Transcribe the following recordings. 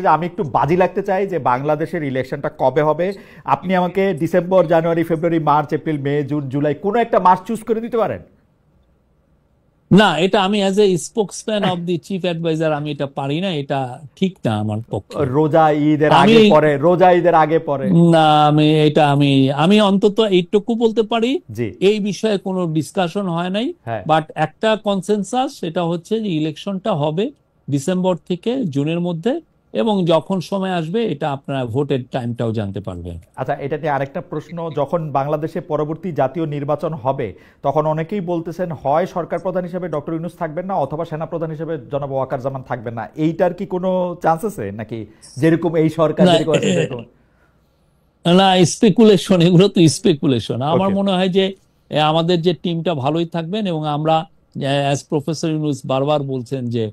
যে আমি একটু বাজি লাগতে চাই যে বাংলাদেশের ইলেকশনটা কবে হবে। আপনি আমাকে ডিসেম্বর, জানুয়ারি, ফেব্রুয়ারি, মার্চ, এপ্রিল, মে, জুন, জুলাই কোনো একটা মাস চুজ করে দিতে পারেন? না, এটা আমি as a spokesman of the chief adviser আমি এটা পারি না, এটা ঠিক না আমার পক্ষে। রোজা ঈদের আমি আগে পরে, রোজা ঈদের আগে পরে। না, আমি অন্তত এইটুকু বলতে পারি, জি। এই বিষয়ে কোনো ডিসকাশন হয় নাই। হ্যাঁ। বাট একটা কনসেনসাস, সেটা হচ্ছে যে ইলেকশনটা হবে ডিসেম্বর থেকে জুনের মধ্যে, এবং যখন সময় আসবে এটা আপনারা ভোটের টাইমটাও জানতে পারবেন। আচ্ছা, এটা নিয়ে আরেকটা প্রশ্ন, যখন বাংলাদেশে পরবর্তী জাতীয় নির্বাচন হবে তখন অনেকেই বলতেছেন হয় সরকার প্রধান হিসেবে ডক্টর ইউনূস থাকবেন না, অথবা সেনা প্রধান হিসেবে জনাব ওয়াকার জামান থাকবেন না। এইটার কি কোনো চান্স আছে নাকি যেরকম এই সরকার না, যেরকম আছে সেরকম? না, স্পেকুলেশন, এগুলো তো স্পেকুলেশন। আমার ওকে। মনে হয় যে আমাদের যে টিমটা ভালোই থাকবেন, এবং আমরা অ্যাজ প্রফেসর ইউনূস বারবার বলছেন যে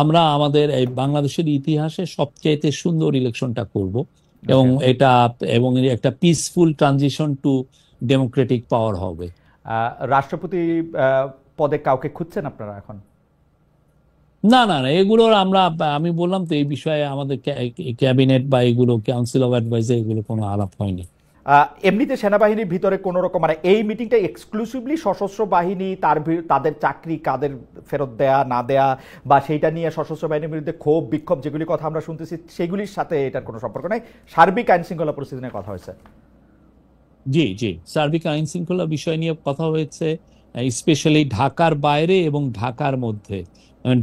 আমরা আমাদের এই বাংলাদেশের ইতিহাসে সবচেয়ে সুন্দর ইলেকশনটা করব, এবং ওকে। এটা এবং একটা পিসফুল ট্রানজিশন টু ডেমোক্রেটিক পাওয়ার হবে। রাষ্ট্রপতি পদে কাউকে খুঁজছেন আপনারা এখন? না, না, না, এগুলোর আমি বললাম তো, এই বিষয়ে আমাদের ক্যাবিনেট বা এগুলো কাউন্সিল অফ অ্যাডভাইজার এগুলো কোনো আলাপ হয়নি। এমনিতে সেনাবাহিনীর ভিতরে কোনো রকম মানে এই মিটিংটা এক্সক্লুসিভলি সশস্ত্র বাহিনী, তাদের চাকরি কাদের ফেরত দেয়া না দেয়া বা সেইটা নিয়ে সশস্ত্র বাহিনীর বিরুদ্ধে ক্ষোভ বিক্ষোভ যেগুলি কথা আমরা শুনতেছি সেগুলির সাথে এটার কোনো সম্পর্ক নাই, সার্বিক আইন শৃঙ্খলা পরিস্থিতি নিয়ে কথা হয়েছে? জি, জি, সার্বিক আইন শৃঙ্খলা বিষয় নিয়ে কথা হয়েছে, স্পেশালি ঢাকার বাইরে এবং ঢাকার মধ্যে।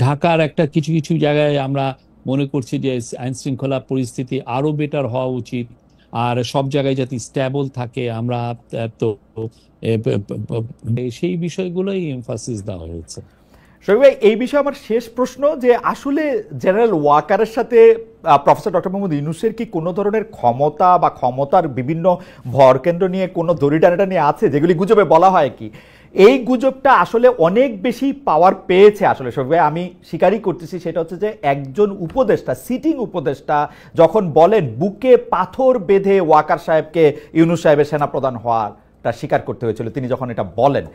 ঢাকার একটা কিছু কিছু জায়গায় আমরা মনে করছি যে আইন শৃঙ্খলা পরিস্থিতি আরো বেটার হওয়া উচিত, আর সব জায়গায় যাতে স্ট্যাবল থাকে আমরা তো সেই বিষয়গুলোই এমফাসিস দেওয়া হয়েছে। শরীফ ভাই, এই বিষয়ে আমার শেষ প্রশ্ন যে আসলে জেনারেল ওয়াকারের সাথে প্রফেসর ডক্টর মোহাম্মদ ইউনূসের কি কোনো ধরনের ক্ষমতা বা ক্ষমতার বিভিন্ন ভরকেন্দ্র নিয়ে কোনো দড়ি টানাটানি আছে, যেগুলি গুজবে বলা হয় কি এই গুজবটা আসলে অনেক বেশি পাওয়ার পেয়েছে? আসলে শরীফ ভাই আমি স্বীকারই করতেছি, সেটা হচ্ছে যে একজন উপদেষ্টা, সিটিং উপদেষ্টা যখন বলেন বুকে পাথর বেঁধে ওয়াকার সাহেবকে ইউনূস সাহেবের সেনাপ্রধান হওয়ারটা স্বীকার করতে হয়েছিল তিনি যখন এটা বলেন,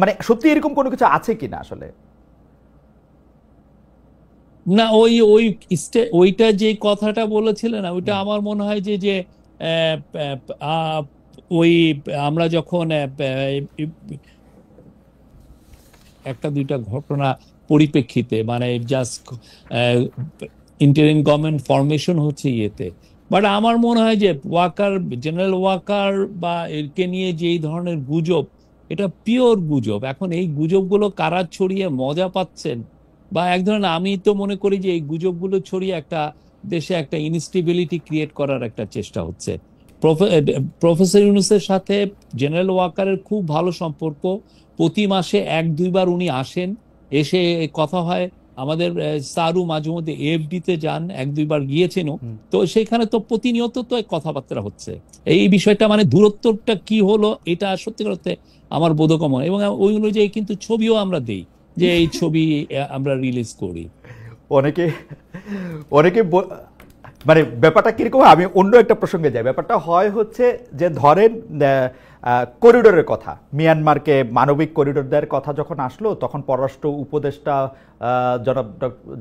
মানে সত্যি এরকম কোনো কিছু আছে কিনা আসলে? না, ওই ওই ওইটা যে কথাটা বলেছিলেন না, ওইটা আমার মনে হয় যে যে আহ, আহ, ওই আমরা যখন একটা দুইটা ঘটনা পরিপ্রেক্ষিতে, মানে জাস্ট ইন্টারিম গভর্নমেন্ট ফরমেশন হচ্ছে ইয়েতে। বাট আমার মনে হয় যে ওয়াকার, জেনারেল ওয়াকার বা এরকে নিয়ে যে এই ধরনের গুজব, এটা পিওর গুজব। এখন এই গুজবগুলো কারা ছড়িয়ে মজা পাচ্ছেন, বা এক ধরনের, আমি তো মনে করি যে এই গুজবগুলো ছড়িয়ে একটা দেশে একটা ইনস্টেবিলিটি ক্রিয়েট করার একটা চেষ্টা হচ্ছে। প্রফেসর ইউনূসের সাথে জেনারেল ওয়াকারের খুব ভালো সম্পর্ক, প্রতি মাসে এক দুইবার উনি আসেন, এসে কথা হয়। আমাদের সারু মাঝে মধ্যে এফডি তে যান, এক দুইবার গিয়েছেনও। তো সেখানে তো প্রতিনিয়ত তো কথাবার্তা হচ্ছে। এই বিষয়টা মানে দূরত্বটা কি হলো, এটা সত্যি করতে আমার বোধগম্য, এবং ওই অনুযায়ী কিন্তু ছবিও আমরা দেই, যে এই ছবি আমরা রিলিজ করি। অনেকে অনেকে মানে ব্যাপারটা কিরকম, আমি অন্য একটা প্রসঙ্গে যাই। ব্যাপারটা হয় হচ্ছে যে ধরেন করিডোরের কথা, মিয়ানমারকে মানবিক করিডোর দেওয়ার কথা যখন আসলো তখন পররাষ্ট্র উপদেষ্টা জনাব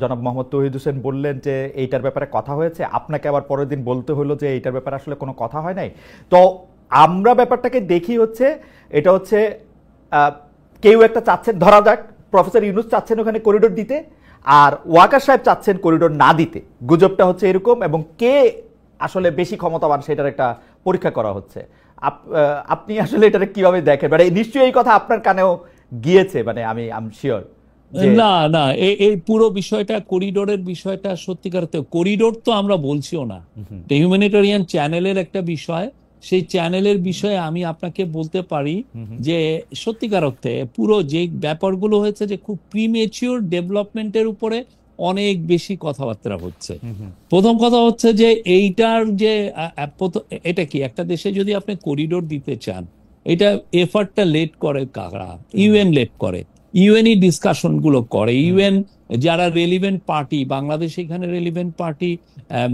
জনাব মোহাম্মদ তৌহিদ হোসেন বললেন যে এইটার ব্যাপারে কথা হয়েছে, আপনাকে আবার পরের দিন বলতে হলো যে এইটার ব্যাপারে আসলে কোনো কথা হয় নাই। তো আমরা ব্যাপারটাকে দেখি হচ্ছে এটা হচ্ছে কেউ একটা চাচ্ছেন, ধরা যাক প্রফেসর ইউনূস চাচ্ছেন ওখানে করিডোর দিতে, আর ওয়াকার সাহেব চাচ্ছেন করিডোর না দিতে। গুজবটা হচ্ছে এরকম, এবং কে আসলে বেশি ক্ষমতাবান সেটার একটা পরীক্ষা করা হচ্ছে। আপনি আসলে এটা কিভাবে দেখেন? মানে নিশ্চয়ই এই কথা আপনার কানেও গিয়েছে, মানে আমি শিওর। না, না, এই পুরো বিষয়টা, করিডোরের বিষয়টা সত্যিকার করিডোর তো আমরা বলছিও না, হিউম্যানিটেরিয়ান চ্যানেলের একটা বিষয়। সেই চ্যানেলের বিষয়ে আমি আপনাকে বলতে পারি যে সত্যিকার অর্থে পুরো যে ব্যাপারগুলো হয়েছে, যে খুব প্রিমেচিওর ডেভেলপমেন্টের উপরে অনেক বেশি কথাবার্তা হচ্ছে। প্রথম কথা হচ্ছে যে এইটার যে এটা কি, একটা দেশে যদি আপনি করিডোর দিতে চান, এটা এফার্টটা লেট করে কারা? ইউএন লেট করে, ইউএনই ডিসকাশন গুলো করে, ইউএন যারা রেলিভেন্ট পার্টি, বাংলাদেশ এখানে রেলিভেন্ট পার্টি,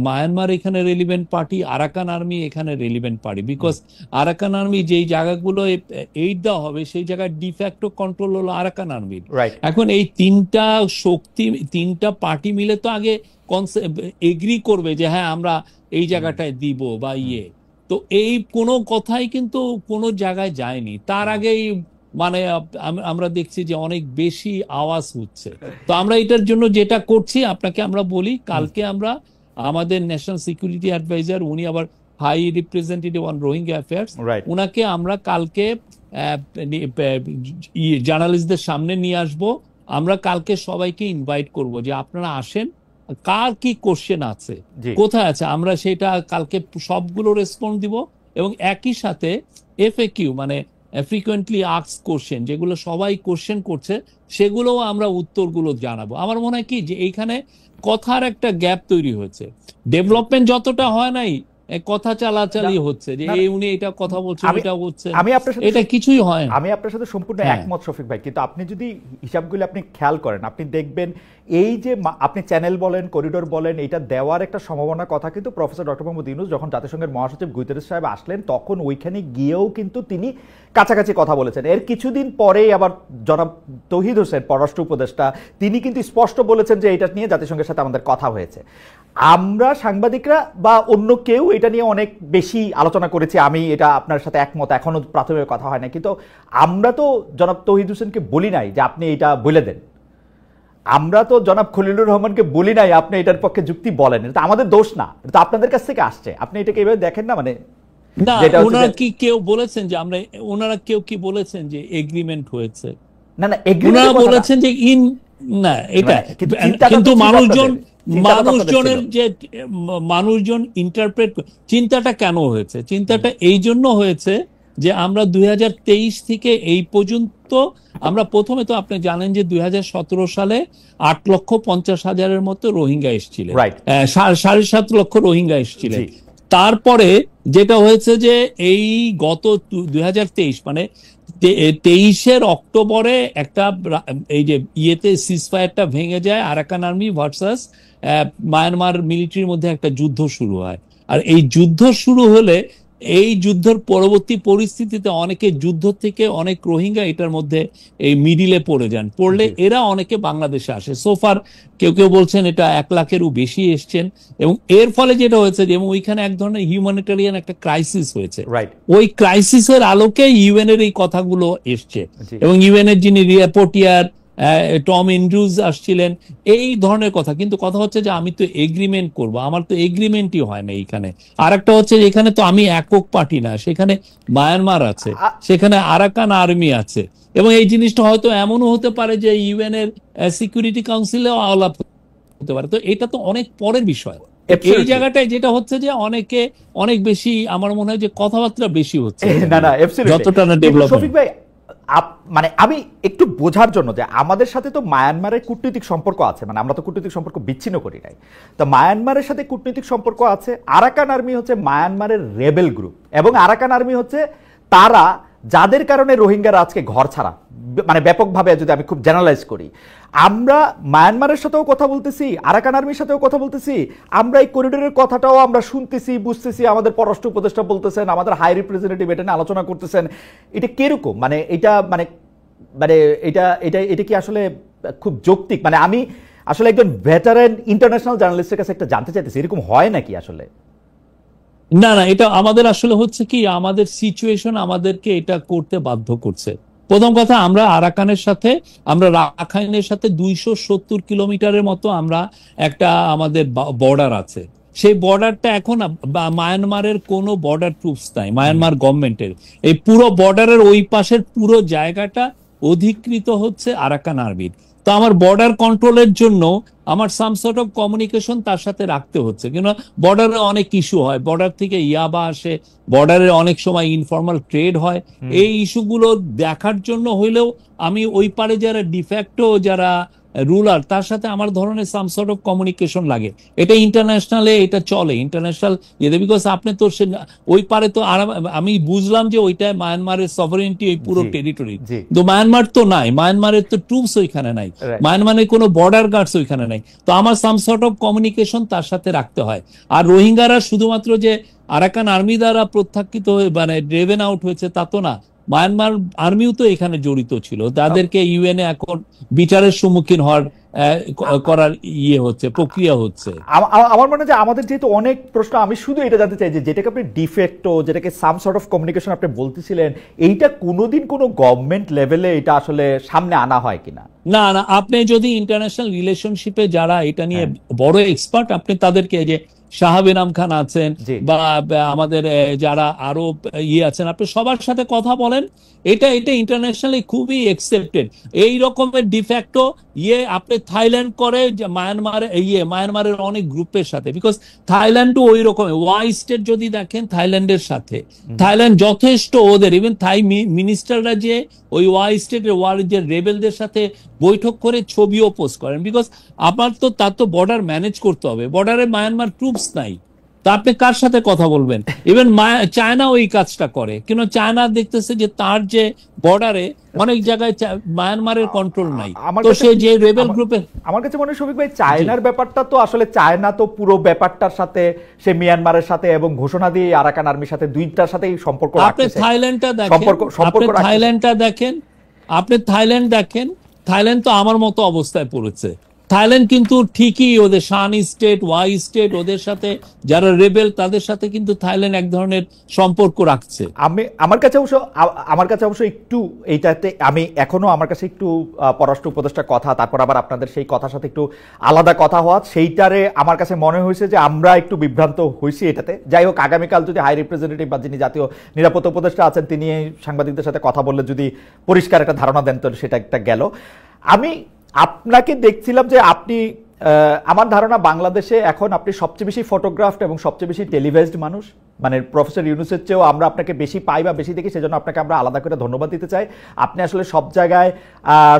মায়ানমার এখানে রেলিভেন্ট পার্টি, আরাকান আর্মি এখানে relevant party, because Arakan army যেই জায়গাগুলো এইড দেওয়া হবে সেই জায়গায় ডিফ্যাক্টো কন্ট্রোল হলো আরাকান আর্মির। রাইট। এখন এই তিনটা শক্তি, তিনটা পার্টি মিলে তো আগে এগ্রি করবে যে হ্যাঁ আমরা এই জায়গাটায় দিব বা ইয়ে, তো এই কোনো কথাই কিন্তু কোনো জায়গায় যায়নি। তার আগেই মানে আমরা দেখছি যে অনেক বেশি আওয়াজ হচ্ছে। তো আমরা এটার জন্য যেটা করছি আপনাকে আমরা বলি, কালকে আমরা আমাদের ন্যাশনাল সিকিউরিটি অ্যাডভাইজার, উনি আবার high representative on Rohingya affairs, right. উনাকে আমরা কালকে জার্নালিস্টদের সামনে নিয়ে আসব। আমরা কালকে সবাইকে ইনভাইট করব যে আপনারা আসেন, কার কি কোশ্চেন আছে, জি। কোথায় আছে, আমরা সেটা কালকে সবগুলো রেসপন্স দিব। এবং একই সাথে এফএকিউ মানে ফ্রিকোয়েন্টলি আস্কড কোশ্চেন, যেগুলো সবাই কোশ্চেন করছে, সেগুলোও আমরা উত্তরগুলো জানাবো। আমার মনে হয় কি যে এইখানে কথার একটা গ্যাপ তৈরি হয়েছে, ডেভেলপমেন্ট যতটা হয় নাই, কথা চালাচালি হচ্ছে যে এই উনি এটা কথা বলছেন, এটা বলছেন, আমি আপনার সাথে এটা কিছুই হয় না। আমি আপনার সাথে সম্পূর্ণ হ্যাঁ। একমত শফিক ভাই, কিন্তু আপনি যদি হিসাবগুলো আপনি খেয়াল করেন, আপনি দেখবেন এই যে আপনি চ্যানেল বলেন, করিডোর বলেন, এটা দেওয়ার একটা সম্ভাবনার কথা কিন্তু প্রফেসর ডক্টর মোহাম্মদ ইউনূস যখন জাতিসংঘের মহাসচিব গুতেরেস সাহেব আসলেন, তখন ওইখানে গিয়েও কিন্তু তিনি কাছাকাছি কথা বলেছেন। এর কিছুদিন পরেই আবার জনাব তৌহিদ হোসেন পররাষ্ট্র উপদেষ্টা, তিনি কিন্তু স্পষ্ট বলেছেন যে এটা নিয়ে জাতিসংঘের সাথে আমাদের কথা হয়েছে। আমরা সাংবাদিকরা বা অন্য কেউ এটা নিয়ে অনেক বেশি আলোচনা করেছি, আমি এটা আপনার সাথে একমত, এখনো প্রাথমিক কথা হয় না, কিন্তু আমরা তো জনাব তৌহিদ হোসেনকে বলি নাই যে আপনি এটা বলে দেন, আমরা তো জনাব খলিলুর রহমানকে বলি নাই আপনি এটার পক্ষে যুক্তি বলেন। এটা আমাদের দোষ না, এটা আপনাদের কাছ থেকে আসছে, আপনি এটাকে এভাবে দেখেন না। মানে না, ওনারা কি কেউ বলেছেন যে আমরা, ওনারা কেউ কি বলেছেন যে এগ্রিমেন্ট হয়েছে? না না, ওনারা বলেছেন যে না এটা, কিন্তু মানুষজন ইন্টারপ্রেট, চিন্তাটা কেন হয়েছে? চিন্তাটা এই জন্য হয়েছে যে আমরা 2023 থেকে এই পর্যন্ত আমরা প্রথমে তো আপনি জানেন যে 2017 সালে 8,50,000-এর মতো রোহিঙ্গা এসেছিলেন, 7.5 লক্ষ রোহিঙ্গা এসেছিলেন। তারপরে যেটা হয়েছে যে এই গত 2023 মানে 23-এর অক্টোবরে একটা এই যে ইয়েতে সিজফায়ারটা ভেঙে যায়, আরাকান আর্মি ভার্সাস মায়ানমার মিলিটারির মধ্যে একটা যুদ্ধ শুরু হয়। আর এই যুদ্ধ শুরু হলে এই যুদ্ধের পরবর্তী পরিস্থিতিতে অনেকে যুদ্ধ থেকে অনেক রোহিঙ্গা এটার মধ্যে এই মিডিলে পড়ে যান, পড়লে এরা অনেকে বাংলাদেশে আসে। সোফার কেউ কেউ বলছেন এটা 1 লাখেরও বেশি এসছেন, এবং এর ফলে যেটা হয়েছে যে ওইখানে এক ধরনের হিউম্যানিটেরিয়ান একটা ক্রাইসিস হয়েছে। ওই ক্রাইসিসের আলোকে ইউএন এর এই কথাগুলো এসছে, এবং ইউএন এর যিনি রিপোর্টিয়ার টম এন্ড্রুজ আসছিলেন, এই ধরনের কথা। কিন্তু কথা হচ্ছে যে আমি তো এগ্রিমেন্ট করব, আমার তো এগ্রিমেন্টই হয় না এইখানে। আর একটা হচ্ছে যে এখানে তো আমি একক পার্টি না, সেখানে মায়ানমার আছে, সেখানে আরাকান আর্মি আছে, এবং এই জিনিসটা হয়তো এমনও হতে পারে যে ইউএন এর সিকিউরিটি কাউন্সিলেও আলাপ হতে পারে। তো এটা তো অনেক পরের বিষয়। এই জায়গাটায় যেটা হচ্ছে যে অনেকে অনেক বেশি, আমার মনে হয় যে কথাবার্তা বেশি হচ্ছে, যতটা না ডেভেলপমেন্ট। মানে আমি একটু বোঝার জন্য যে আমাদের সাথে তো মায়ানমারের কূটনৈতিক সম্পর্ক আছে, মানে আমরা তো কূটনৈতিক সম্পর্ক বিচ্ছিন্ন করি নাই, তো মায়ানমারের সাথে কূটনৈতিক সম্পর্ক আছে। আরাকান আর্মি হচ্ছে মায়ানমারের রেবেল গ্রুপ, এবং আরাকান আর্মি হচ্ছে তারা যাদের কারণে রোহিঙ্গারা আজকে ঘর ছাড়া, মানে ব্যাপকভাবে যদি আমি খুব জেনারেলাইজ করি, আমরা মায়ানমারের সাথেও কথা বলতেছি, আরাকান আর্মির সাথেও কথা বলতেছি, আমরা এই করিডোরের কথাটাও আমরা শুনতেছি, বুঝতেছি, আমাদের পররাষ্ট্র উপদেষ্টা বলতেছেন, আমাদের হাই রিপ্রেজেন্টেটিভ এটা নিয়ে আলোচনা করতেছেন। এটা কিরকম, মানে এটা মানে মানে এটা এটা এটা কি আসলে খুব যৌক্তিক? মানে আমি আসলে একজন ভেটারেন ইন্টারন্যাশনাল জার্নালিস্টের কাছে একটা জানতে চাইতেছি, এরকম হয় নাকি আসলে? না না, এটা আমাদের আসলে হচ্ছে কি, আমাদের সিচুয়েশন আমাদেরকে এটা করতে বাধ্য করছে। প্রথম কথা, আমরা আরাকানের সাথে, আমরা রাখাইনের সাথে 270 কিলোমিটারের মতো আমরা একটা আমাদের বর্ডার আছে। সেই বর্ডারটা এখন মায়ানমারের কোনো বর্ডার ট্রুপস নাই, মায়ানমার গভর্নমেন্টের। এই পুরো বর্ডারের ওই পাশের পুরো জায়গাটা অধিকৃত হচ্ছে আরাকান আর্মির। তো আমার বর্ডার কন্ট্রোলের জন্য আমার সাম সর্ট অফ কমিউনিকেশন তার সাথে রাখতে হচ্ছে, কিন্তু বর্ডারে অনেক ইস্যু হয়, বর্ডার থেকে ইয়াবা আসে, বর্ডারে অনেক সময় ইনফর্মাল ট্রেড হয়। এই ইস্যুগুলো দেখার জন্য হইলেও আমি ওই পারে যারা ডিফ্যাক্টো যারা রুলার, তার সাথে আমার ধরনের সাম সর্ট অফ কমিউনিকেশন লাগে। এটা ইন্টারন্যাশনালে এটা চলে, ইন্টারন্যাশনাল ইয়েতে, বিকজ আপনি তো ওই পারে তো আমি বুঝলাম যে ওইটাই মায়ানমারের সভারেন্টি, ওই পুরো টেরিটরি, তো মায়ানমার তো নাই, মায়ানমারের তো ট্রুপস ওইখানে নাই, মায়ানমারের কোনো বর্ডার গার্ডস ওইখানে নাই, তো আমার সাম সর্ট অফ কমিউনিকেশন তার সাথে রাখতে হয়। আর রোহিঙ্গারা শুধুমাত্র যে আরাকান আর্মি দ্বারা প্রত্যাখ্যিত মানে ড্রেভেন আউট হয়েছে তা তো না, মায়ানমার আর্মিও তো এখানে জড়িত ছিল, তাদেরকে ইউএনএ এখন বিচারের সম্মুখীন হওয়ার করার হচ্ছে, প্রক্রিয়া হচ্ছে। আমার মনে হয় যে আমাদের যেহেতু অনেক প্রশ্ন, আমি শুধু এটা জানতে চাই যে যেটাকে আপনি ডিফেক্টো, যেটাকে সাম সর্ট অফ কমিউনিকেশন আপনি বলতেছিলেন, এইটা কোনোদিন কোনো গভর্নমেন্ট লেভেলে এটা আসলে সামনে আনা হয় কিনা? না না, আপনি যদি ইন্টারন্যাশনাল রিলেশনশিপে যারা এটা নিয়ে বড় এক্সপার্ট, আপনি তাদেরকে, যে শাহাব ইনাম খান আছেন বা আমাদের যারা আরো আছেন, আপনি সবার সাথে কথা বলেন, এটা ইন্টারন্যাশনালি খুবই একসেপ্টেড। এই রকমের ডিফ্যাক্টো আপনি থাইল্যান্ড করে মায়ানমারের অনেক গ্রুপের সাথে, বিকজ থাইল্যান্ডও ওই রকম ওয়াই স্টেট যদি দেখেন থাইল্যান্ডের সাথে, থাইল্যান্ড যথেষ্ট ওদের, ইভেন থাই মিনিস্টাররা যে ওই ওয়াই স্টেটের যে রেবেলদের সাথে বৈঠক করে ছবিও পোস্ট করেন, বিকজ আপনার তো তার তো বর্ডার ম্যানেজ করতে হবে, বর্ডারে মায়ানমার ট্রুপস নাই, তা আপনি কার সাথে কথা বলবেন? ইভেন চায়না ওই কাজটা করে, কিন্তু চায়না দেখতেছে যে তার যে বর্ডারে অনেক জায়গায় মায়ানমারের কন্ট্রোল নাই, তো সে যে রেবেল গ্রুপের, আমার কাছে মনে হয় শফিক ভাই, চায়নার ব্যাপারটা তো আসলে চায়না তো পুরো ব্যাপারটার সাথে সে মিয়ানমারের সাথে এবং ঘোষণা দিয়ে আরাকান আর্মির সাথে দুইটার সাথেই সম্পর্ক রাখছে। আপনি থাইল্যান্ডটা দেখেন, আপনি থাইল্যান্ড দেখেন, থাইল্যান্ড তো আমার মতো অবস্থায় পড়েছে। থাইল্যান্ড কিন্তু ঠিকই ওদের শান স্টেট, ওয়াই স্টেট, ওদের সাথে যারা রেবেল তাদের সাথে কিন্তু থাইল্যান্ড এক ধরনের সম্পর্ক রাখছে। আমার কাছে অবশ্য একটু এইটাতে আমি এখনো আমার কাছে একটু পররাষ্ট্র উপদেষ্টার কথা, তারপর আবার আপনাদের সেই কথার সাথে একটু আলাদা কথা হওয়া, সেইটারে আমার কাছে মনে হয়েছে যে আমরা একটু বিভ্রান্ত হয়েছি এটাতে। যাই হোক, আগামীকাল যদি হাই রিপ্রেজেন্টেটিভ বা যিনি জাতীয় নিরাপত্তা উপদেষ্টা আছেন তিনি সাংবাদিকদের সাথে কথা বললে যদি পরিষ্কার একটা ধারণা দেন, তো সেটা একটা গেল। আমি আপনাকে দেখছিলাম যে আপনি, আমার ধারণা বাংলাদেশে এখন আপনি সবচেয়ে বেশি ফটোগ্রাফড এবং সবচেয়ে বেশি টেলিভাইজড মানুষ, মানে প্রফেসর ইউনূসের চেয়েও আমরা আপনাকে বেশি পাই বা বেশি দেখি, সেজন্য আপনাকে আমরা আলাদা করে ধন্যবাদ দিতে চাই। আপনি আসলে সব জায়গায়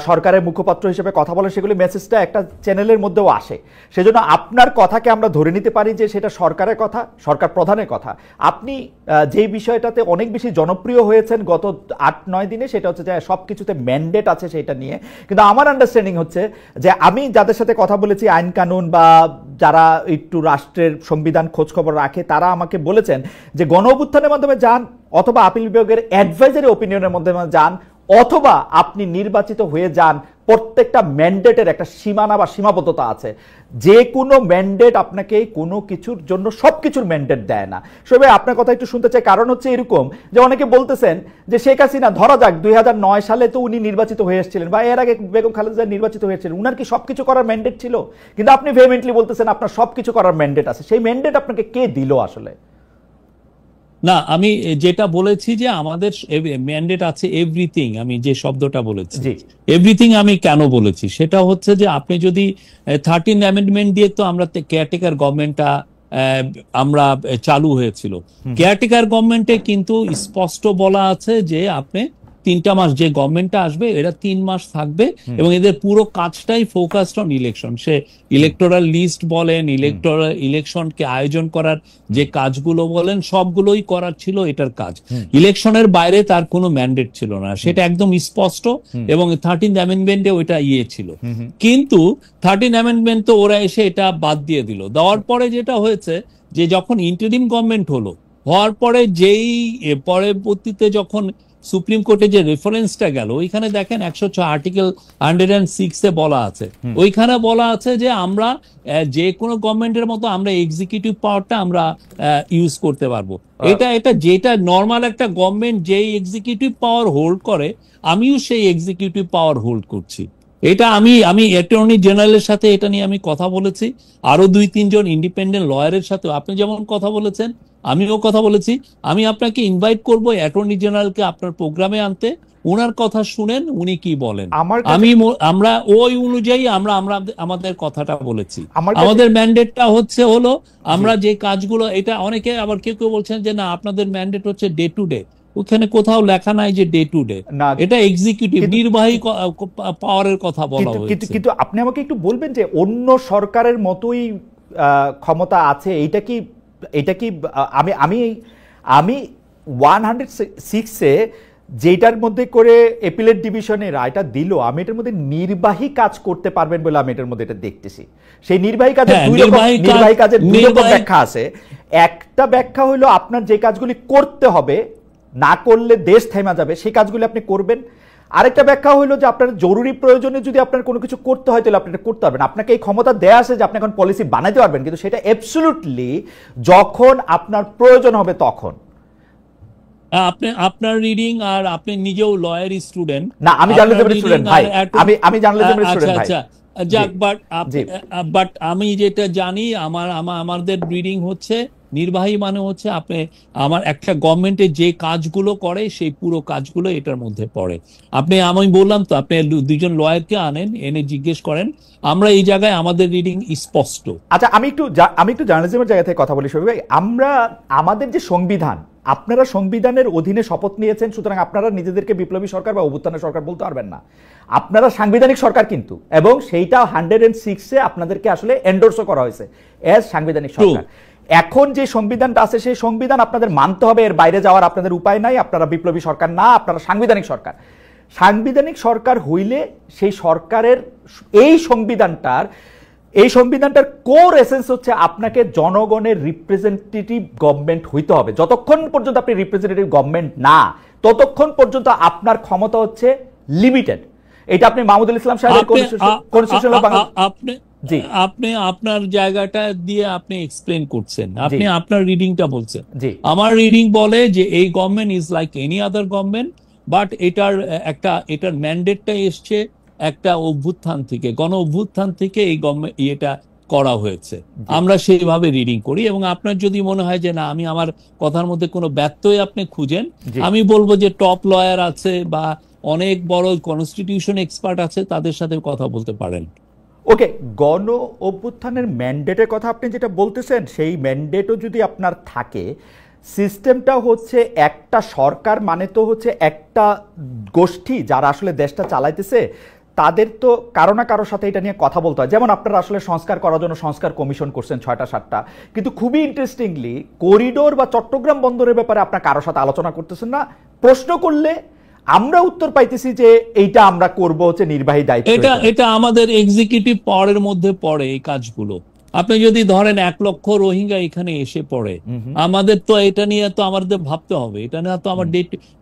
সরকারের মুখপাত্র হিসেবে কথা বলেন, সেগুলি মেসেজটা একটা চ্যানেলের মধ্যেও আসে, সেজন্য আপনার কথাকে আমরা ধরে নিতে পারি যে সেটা সরকারের কথা, সরকার প্রধানের কথা। আপনি যেই বিষয়টাতে অনেক বেশি জনপ্রিয় হয়েছেন গত 8-9 দিনে, সেটা হচ্ছে যে সব কিছুতে ম্যান্ডেট আছে সেটা নিয়ে। কিন্তু আমার আন্ডারস্ট্যান্ডিং হচ্ছে যে আমি যাদের সাথে কথা বলেছি, আইন কানুন বা যারা একটু রাষ্ট্রের সংবিধান খোঁজখবর রাখে, তারা আমাকে বলেছেন যে গণ অভ্যুত্থানের মাধ্যমে যান, অথবা আপিল বিভাগের অ্যাডভাইজারি ওপিনিয়নের মাধ্যমে যান, অথবা আপনি নির্বাচিত হয়ে যান, প্রত্যেকটা ম্যান্ডেটের একটা সীমানা বা সীমাবদ্ধতা আছে। যে কোনো ম্যান্ডেট আপনাকে কোনো কিছুর জন্য সবকিছুর ম্যান্ডেট দেয় না। সবাই আপনার কথা একটু শুনতে চাই, কারণ হচ্ছে এরকম যে অনেকে বলতেছেন যে শেখ হাসিনা, ধরা যাক 2009 সালে তো উনি নির্বাচিত হয়ে এসেছিলেন, বা এর আগে বেগম খালেদা নির্বাচিত হয়েছিলেন, উনার কি সবকিছু করার ম্যান্ডেট ছিল? কিন্তু আপনি ভেহেমেন্টলি বলতেছেন আপনার সবকিছু করার ম্যান্ডেট আছে। সেই ম্যান্ডেট আপনাকে কে দিল আসলে? না, আমি যেটা বলেছি যে আমাদের ম্যান্ডেট আছে এভরিথিং, আমি যে শব্দটা বলেছি এভরিথিং, আমি কেন বলেছি সেটা হচ্ছে যে আপনি যদি 13 অ্যামেন্ডমেন্ট দিয়ে তো আমরা কেয়ারটেকার গভর্নমেন্টটা আমরা চালু হয়েছিল, কেয়ারটেকার গভর্নমেন্টে কিন্তু স্পষ্ট বলা আছে যে আপনি 3টা মাস, যে গভর্নমেন্টটা আসবে এরা 3 মাস থাকবে এবং এদের পুরো কাজটাই ফোকাসড অন ইলেকশন। সে ইলেকটোরাল লিস্ট বলেন, ইলেকশনকে আয়োজন করার যে কাজগুলো বলেন, সবগুলোই করার ছিল এটার কাজ। ইলেকশনের বাইরে তার কোনো ম্যান্ডেট ছিল না, সেটা একদম স্পষ্ট, এবং 13th অ্যামেন্ডমেন্টে ওইটা ছিল। কিন্তু 13th অ্যামেন্ডমেন্ট তো ওরা এসে এটা বাদ দিয়ে দিল। দেওয়ার পরে যেটা হয়েছে যে যখন ইন্টারিম গভর্নমেন্ট হওয়ার পরে যেই পরবর্তীতে যখন সুপ্রিম কোর্টে যে রেফারেন্সটা গেল, ওইখানে দেখেন 106 আর্টিকেল 106 এ বলা আছে, ওইখানে বলা আছে যে আমরা যে কোনো গভর্নমেন্টের মতো আমরা এক্সিকিউটিভ পাওয়ারটা আমরা ইউজ করতে পারবো। এটা যেটা নর্মাল একটা গভর্নমেন্ট যেই এক্সিকিউটিভ পাওয়ার হোল্ড করে, আমিও সেই এক্সিকিউটিভ পাওয়ার হোল্ড করছি। এটা আমি অ্যাটর্নি জেনারেলের সাথে এটা নিয়ে আমি কথা বলেছি, আরো 2-3 জন ইন্ডিপেন্ডেন্ট লয়ারের সাথে আপনি যেমন কথা বলেছেন আমিও কথা বলেছি। আমি আপনাকে ইনভাইট করব অ্যাটর্নি জেনারেলকে আপনার প্রোগ্রামে আনতে, ওনার কথা শুনেন উনি কি বলেন। আমরা ওই অনুযায়ী আমরা আমাদের কথাটা বলেছি। আমাদের ম্যান্ডেটটা হলো আমরা যে কাজগুলো, এটা অনেকে আবার কেউ বলছেন যে না আপনাদের ম্যান্ডেট হচ্ছে ডে টু ডে। ওখানে কোথাও লেখা নাই যে ডে টু ডে, না, এটা এক্সিকিউটিভ নির্বাহী পাওয়ারের কথা বলা কিন্তু হয়েছে। কিন্তু আপনি আমাকে একটু বলবেন যে অন্য সরকারের মতোই ক্ষমতা আছে, এটা কি আমি আমি আমি 106-এ যেটার মধ্যে করে এপিলেট ডিভিশনে রায়টা দিল, আমি এটার মধ্যে নির্বাহী কাজ করতে পারবেন বলে আমি এটার মধ্যে এটা দেখতেছি। সেই নির্বাহী কাজের নির্বাহী কাজের দুই রকম ব্যাখ্যা আছে। একটা ব্যাখ্যা হলো আপনার যে কাজগুলি করতে হবে, না করলে দেশ থেমে যাবে, সেই কাজগুলি আপনি করবেন। আরেকটা ব্যাখ্যা হলো যে আপনার জরুরি প্রয়োজনে যদি আপনার কোনো কিছু করতে হয় তাহলে আপনি এটা করতে পারবেন। আপনাকে এই ক্ষমতা দেয়া আছে যে আপনি এখন পলিসি বানাইতে পারবেন, কিন্তু সেটা অ্যাবসলিউটলি যখন আপনার প্রয়োজন হবে তখন। আপনি আপনার রিডিং, আর আপনি নিজেও লয়ার স্টুডেন্ট। না, আমি জার্নালিজমের স্টুডেন্ট ভাই, আমি জার্নালিজমের স্টুডেন্ট ভাই। আচ্ছা, যাক, বাট আমি যেটা জানি, আমাদের রিডিং হচ্ছে নির্বাহী মানে হচ্ছে আপনি আমার একটা গভর্নমেন্টের যে কাজগুলো করে সেই পুরো কাজগুলো এটার মধ্যে পড়ে। আমি বললাম তো, আপনি দুজন লয়ারকে এনে জিজ্ঞেস করেন, আমরা এই জায়গায় আমাদের রিডিং স্পষ্ট। আচ্ছা, আমি একটু জার্নালিজমের জায়গা থেকে কথা বলি শফিক ভাই। আমাদের যে সংবিধান, আপনারা সংবিধানের অধীনে শপথ নিয়েছেন, সুতরাং আপনারা নিজেদেরকে বিপ্লবী সরকার বা অভ্যুত্থানের সরকার বলতে পারবেন না। আপনারা সাংবিধানিক সরকার কিন্তু, এবং সেইটা 106-এ আপনাদেরকে আসলে এন্ডোর্সও করা হয়েছে এজ সাংবিধানিক সরকার। এখন যে সংবিধানটা আছে সেই সংবিধান আপনাদের মানতে হবে, এর বাইরে যাওয়ার আপনাদের উপায় নাই। আপনারা বিপ্লবী সরকার না, আপনারা সাংবিধানিক সরকার। সাংবিধানিক সরকার হইলে সেই সরকারের এই সংবিধানটার কোর এসেন্স হচ্ছে আপনাকে জনগণের রিপ্রেজেন্টেটিভ গভর্নমেন্ট হইতে হবে। যতক্ষণ পর্যন্ত আপনি রিপ্রেজেন্টেটিভ গভর্নমেন্ট না, ততক্ষণ পর্যন্ত আপনার ক্ষমতা হচ্ছে লিমিটেড। এটা আপনি মাহমুদুল ইসলাম সাহেবের আপনি আপনার জায়গাটা দিয়ে আপনি এক্সপ্লেন করছেন, আপনি আপনার রিডিংটা বলছেন। আমার রিডিং বলে যে এই government is like any other government, but এটার ম্যান্ডেটটা এসছে একটা অভ্যুত্থান থেকে, গণ অভ্যুত্থান থেকে এই গভর্নমেন্ট এটা করা হয়েছে। আমরা সেইভাবে রিডিং করি, এবং আপনার যদি মনে হয় যে না, আমি আমার কথার মধ্যে কোনো ব্যত্যয় আপনি খুঁজেন, আমি বলবো যে টপ লয়ার আছে বা অনেক বড় কনস্টিটিউশন এক্সপার্ট আছে, তাদের সাথে কথা বলতে পারেন। ওকে, গণ অভ্যুত্থানের ম্যান্ডেটের কথা আপনি যেটা বলতেছেন, সেই ম্যান্ডেটও যদি আপনার থাকে, সিস্টেমটা হচ্ছে একটা সরকার মানে তো হচ্ছে একটা গোষ্ঠী যারা আসলে দেশটা চালাইতেছে, তাদের তো কারো না কারোর সাথে এটা নিয়ে কথা বলতে হয়। যেমন আপনারা আসলে সংস্কার করার জন্য সংস্কার কমিশন করছেন 6টা-7টা, কিন্তু খুবই ইন্টারেস্টিংলি করিডোর বা চট্টগ্রাম বন্দরের ব্যাপারে আপনার কারোর সাথে আলোচনা করতেছেন না। প্রশ্ন করলে আমরা উত্তর পাইতেছি যে এইটা আমরা করব হচ্ছে নির্বাহী দায়িত্ব। এটা আমাদের এক্সিকিউটিভ পাওয়ারের মধ্যে পড়ে এই কাজগুলো। আপনি যদি ধরেন 1 লক্ষ রোহিঙ্গা এখানে এসে পড়ে, আমাদের তো এটা নিয়ে তো আমাদের ভাবতে হবে। এটা না তো আমার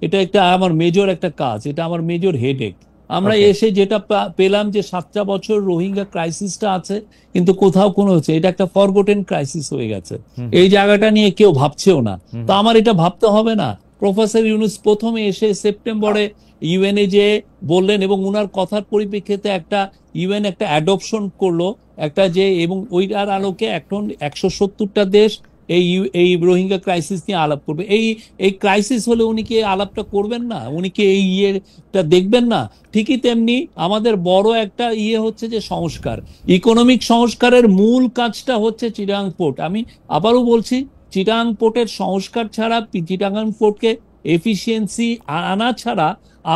এটা একটা আমার মেজর একটা কাজ, এটা আমার মেজর হেডেক। আমরা এসে যেটা পেলাম যে 7টা বছর রোহিঙ্গা ক্রাইসিসটা আছে, কিন্তু কোথাও কোনো হচ্ছে, এটা একটা ফরগটেন ক্রাইসিস হয়ে গেছে। এই জায়গাটা নিয়ে কেউ ভাবছেও না। তো আমার এটা ভাবতে হবে না? প্রফেসর ইউনূস প্রথমে এসে সেপ্টেম্বরে ইউএনএ যে বললেন, এবং উনার কথার পরিপ্রেক্ষিতে একটা ইউএন একটা অ্যাডপশন করলো একটা যে, এবং ওইটার আলোকে এখন 170টা দেশ এই রোহিঙ্গা ক্রাইসিস নিয়ে আলাপ করবে। এই ক্রাইসিস হলে উনি কি আলাপটা করবেন না? উনি কি এই ইয়েটা দেখবেন না? ঠিকই তেমনি আমাদের বড় একটা হচ্ছে যে সংস্কার, ইকোনমিক সংস্কারের মূল কাজটা হচ্ছে চিটাগাং পোর্ট। আমি আবারও বলছি, চিটাগাং পোর্টের সংস্কার ছাড়া, চিটাগাং পোর্টকে এফিসিয়েন্সি আনা ছাড়া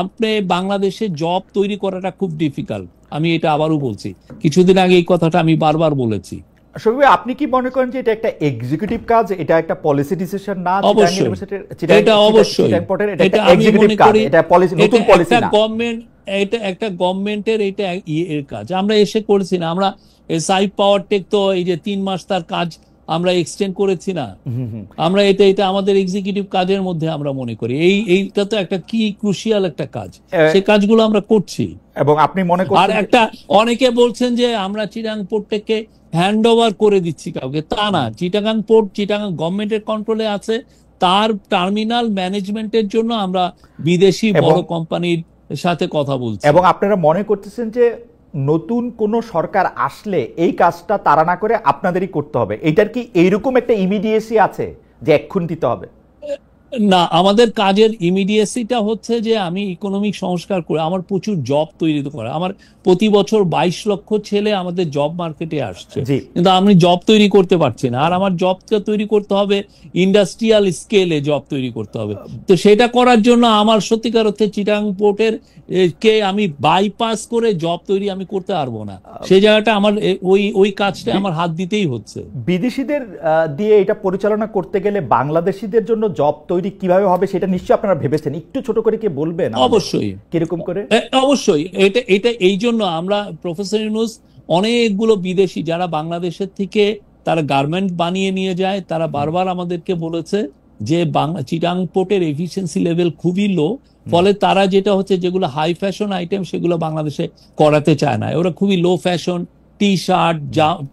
আপনি বাংলাদেশে জব তৈরি করাটা খুব ডিফিকাল্ট। আমি এটা আবারও বলছি, কিছুদিন আগে এই কথাটা আমি বারবার বলেছি। শফিক, আপনি কি মনে করেন যে এটা একটা এক্সিকিউটিভ কাজ, এটা একটা পলিসি ডিসিশন না? অবশ্যই এটা অবশ্যই এটা আমি মনে করি এটা পলিসি, নতুন পলিসি না। এটা একটা গভর্নমেন্টের এটা এর কাজ। আমরা এসে করেছি না, আমরা সাই পাওয়ার টেক তো এই যে 3 মাস তার কাজ আমরা এক্সটেন্ড করেছি না। আমরা এটা আমাদের এক্সিকিউটিভ কাজের মধ্যে আমরা মনে করি এইটা তো একটা কি ক্রুশিয়াল একটা কাজ, সেই কাজগুলো আমরা করছি। এবং আপনি মনে করেন, আর একটা অনেকে বলছেন যে আমরা চিটাগাং পোর্টটাকে হ্যান্ড ওভার করে দিচ্ছি কাউকে, তা না। চিটাগাং পোর্ট চিটাগাং গভর্নমেন্টের কন্ট্রোলে আছে। তার টার্মিনাল ম্যানেজমেন্টের জন্য আমরা বিদেশি বড় কোম্পানির সাথে কথা বলছি। এবং আপনারা মনে করতেছেন যে নতুন কোন সরকার আসলে এই কাজটা তারা না করে আপনাদেরই করতে হবে? এটার কি এইরকম একটা ইমিডিয়েসি আছে যে এক্ষুনি দিতে হবে? না, আমাদের কাজের ইমিডিয়েসিটা হচ্ছে যে আমি ইকোনমিক সংস্কার করে আমার প্রচুর জব তৈরি করা। আমার প্রতি বছর 22 লক্ষ ছেলে আমাদের জব মার্কেটে আসছে, জি কিন্তু আমি জব তৈরি করতে পারছি না। আর আমার জবটা তৈরি করতে হবে ইন্ডাস্ট্রিয়াল স্কেলে, জব তৈরি করতে হবে। তো সেটা করার জন্য আমার সত্যিকার অর্থে চিটাং পোর্টের কে আমি বাইপাস করে জব তৈরি আমি করতে পারবো না। সেই জায়গাটা আমার ওই কাজটা আমার হাত দিতেই হচ্ছে। বিদেশিদের দিয়ে এটা পরিচালনা করতে গেলে বাংলাদেশিদের জন্য জব তৈরি কিভাবে হবে সেটা নিশ্চয়ই আপনারা ভেবেছেন, একটু ছোট করে কি বলবেন? অবশ্যই, কিরকম করে? অবশ্যই। এটা এই জন্য আমরা প্রফেসর ইউনূস অনেকগুলো বিদেশি যারা বাংলাদেশের থেকে তারা গার্মেন্ট বানিয়ে নিয়ে যায়, তারা বারবার আমাদেরকে বলেছে যে চিটাং পোর্টের এফিসিয়েন্সি লেভেল খুবই লো, ফলে তারা যেটা হচ্ছে যেগুলো হাই ফ্যাশন আইটেম সেগুলো বাংলাদেশে করাতে চায় না। ওরা খুবই low fashion T shirt,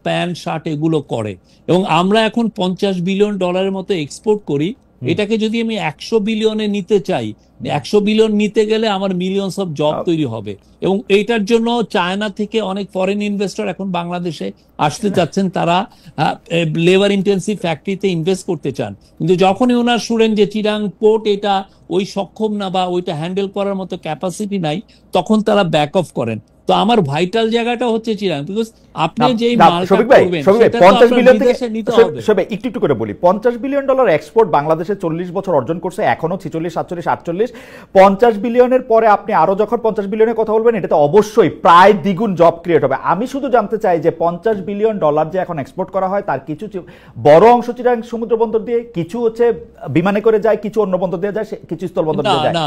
pant shirt এগুলো করে। এবং আমরা এখন $50 বিলিয়ন মতো এক্সপোর্ট করি। এটাকে যদি আমি 100 বিলিয়নে নিতে চাই, 100 বিলিয়ন নিতে গেলে আমার মিলিয়নস অফ জব তৈরি হবে। এবং এইটার জন্য চায়না থেকে অনেক ফরেন ইনভেস্টর এখন বাংলাদেশে আসতে চাচ্ছেন, তারা লেবার ইন্টেন্সিভ ফ্যাক্টরিতে ইনভেস্ট করতে চান। কিন্তু যখনই ওনার শুনেন যে চিটাং পোর্ট এটা ওই সক্ষম না বা ওইটা হ্যান্ডেল করার মতো ক্যাপাসিটি নাই, তখন তারা ব্যাক অফ করেন। তো আমার ভাইটাল জায়গাটা হচ্ছে চিটাং, বিকজ আপনি যেই মালটা করবেন সেটা তো আপনার বিদেশে নিতে হবে। একটু করে বলি, $50 বিলিয়ন এক্সপোর্ট বাংলাদেশে 40 বছর অর্জন করছে, এখনো 46, 47, 48। 50 বিলিয়নের পরে আপনি আরো যখন 50 বিলিয়নের কথা বলবেন, এটাতে অবশ্যই প্রায় দ্বিগুণ জব ক্রিয়েট হবে। আমি শুধু জানতে চাই যে $50 বিলিয়ন যে এখন এক্সপোর্ট করা হয়, তার কিছু বড় অংশ চিটাং সমুদ্র বন্দর দিয়ে, কিছু হচ্ছে বিমানে করে যায়, কিছু অন্য বন্দর দিয়ে যায়, কিছু স্থল বন্দর দিয়ে যায়। না,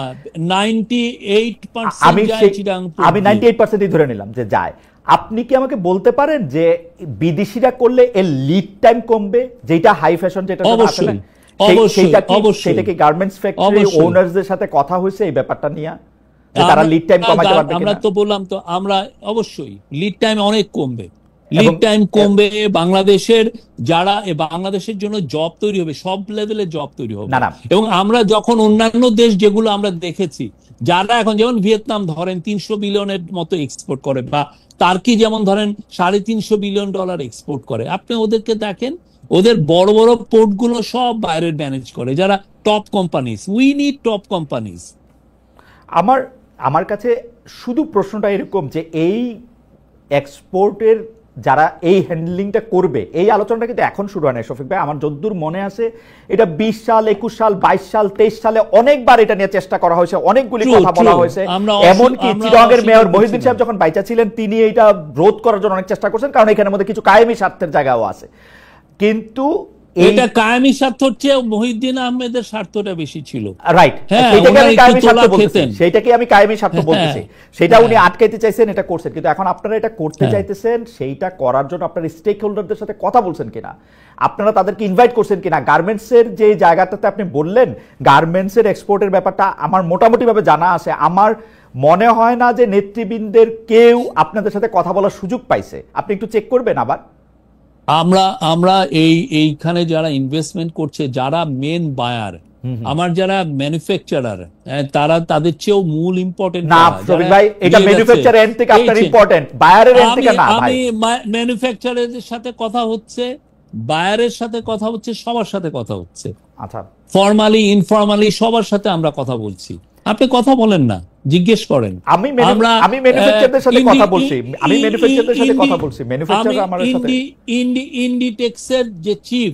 98% যায় চিটাং পোর্ট। আমি 98% ধরে নিলাম যে যায়। আপনি কি আমাকে বলতে পারেন যে বিদেশিরা করলে এর লিড টাইম কমবে, যেটা হাই ফ্যাশন যেটা আছে না, সেটা কি গার্মেন্টস ফ্যাক্টরি ওনারদের সাথে কথা হয়েছে এই ব্যাপারটা নিয়ে, যে তারা লিড টাইম কমাতে পারবে? আমরা তো বললাম তো, আমরা অবশ্যই লিড টাইম অনেক কমবে, লিড টাইম কমবে। বাংলাদেশের যারা বাংলাদেশের জন্য জব তৈরি হবে, সব লেভেলে জব তৈরি হবে। এবং আমরা যখন অন্যান্য দেশ যেগুলো আমরা দেখেছি, যারা এখন যেমন ভিয়েতনাম ধরেন $300 বিলিয়নের মতো এক্সপোর্ট করে, বা টার্কি যেমন ধরেন $350 বিলিয়ন এক্সপোর্ট করে, আপনি ওদেরকে দেখেন, ওদের বড় বড় পোর্টগুলো সব বাইরের ম্যানেজ করে, যারা top companies. We need top companies. আমার কাছে শুধু প্রশ্নটা এরকম যে এই এক্সপোর্টের যারা এই হ্যান্ডলিংটা করবে, এই আলোচনাটা কিন্তু এখন শুরু হয় না শফিক ভাই। আমার যতদূর মনে আছে, এটা 20 সাল, 21 সাল, 22 সাল, 23 সালে অনেকবার এটা নিয়ে চেষ্টা করা হয়েছে, অনেকগুলি কথা বলা হয়েছে। এমনকি চিটাগংয়ের মেয়র মহিউদ্দিন সাহেব যখন বাইচা ছিলেন, তিনি এটা রোধ করার জন্য অনেক চেষ্টা করছেন, কারণ এখানের মধ্যে কিছু কায়েমি স্বার্থের জায়গাও আছে। কিন্তু এটা কায়েমি স্বার্থ হচ্ছে মহিউদ্দিন আহমেদের স্বার্থটা বেশি ছিল, রাইট? সেইটাকে আমি কায়েমি স্বার্থ বলতেছি, সেটা উনি আটকাইতে চাইছেন, এটা করছেন। কিন্তু এখন আপনারা এটা করতে চাইতেছেন, সেইটা করার জন্য আপনারা স্টেক হোল্ডারদের সাথে কথা বলছেন কিনা, আপনারা তাদেরকে ইনভাইট করছেন কিনা? গার্মেন্টসের যে জায়গাটাতে আপনি বললেন গার্মেন্টসের এক্সপোর্টের ব্যাপারটা আমার মোটামুটি ভাবে জানা আছে। আমার মনে হয় না যে নেতৃবৃন্দের কেউ আপনাদের সাথে কথা বলার সুযোগ পাইছে। আপনি একটু চেক করবেন আবার। আমরা এইখানে যারা ইনভেস্টমেন্ট করছে, যারা মেন বায়ার, আমার যারা ম্যানুফ্যাকচারার, তারা তাদের চেয়েও মূল ইম্পর্টেন্ট না শফিক ভাই, এটা ম্যানুফ্যাকচার এন্ড থেকে আপনার ইম্পর্টেন্ট, বায়ারের এন্ড থেকে না ভাই। আমি ম্যানুফ্যাকচারারের সাথে কথা হচ্ছে, বায়ারের সাথে কথা হচ্ছে, সবার সাথে কথা হচ্ছে। আচ্ছা, ফর্মালি ইনফর্মালি সবার সাথে আমরা কথা বলছি। আপনি কথা বলেন না, জিজ্ঞেস করেন। আমি ম্যানুফ্যাকচারদের সাথে কথা বলছি, আমি ম্যানুফ্যাকচারদের সাথে কথা বলছি, ম্যানুফ্যাকচার আমার সাথে। ইন্ডিটেক্সের যে চিফ,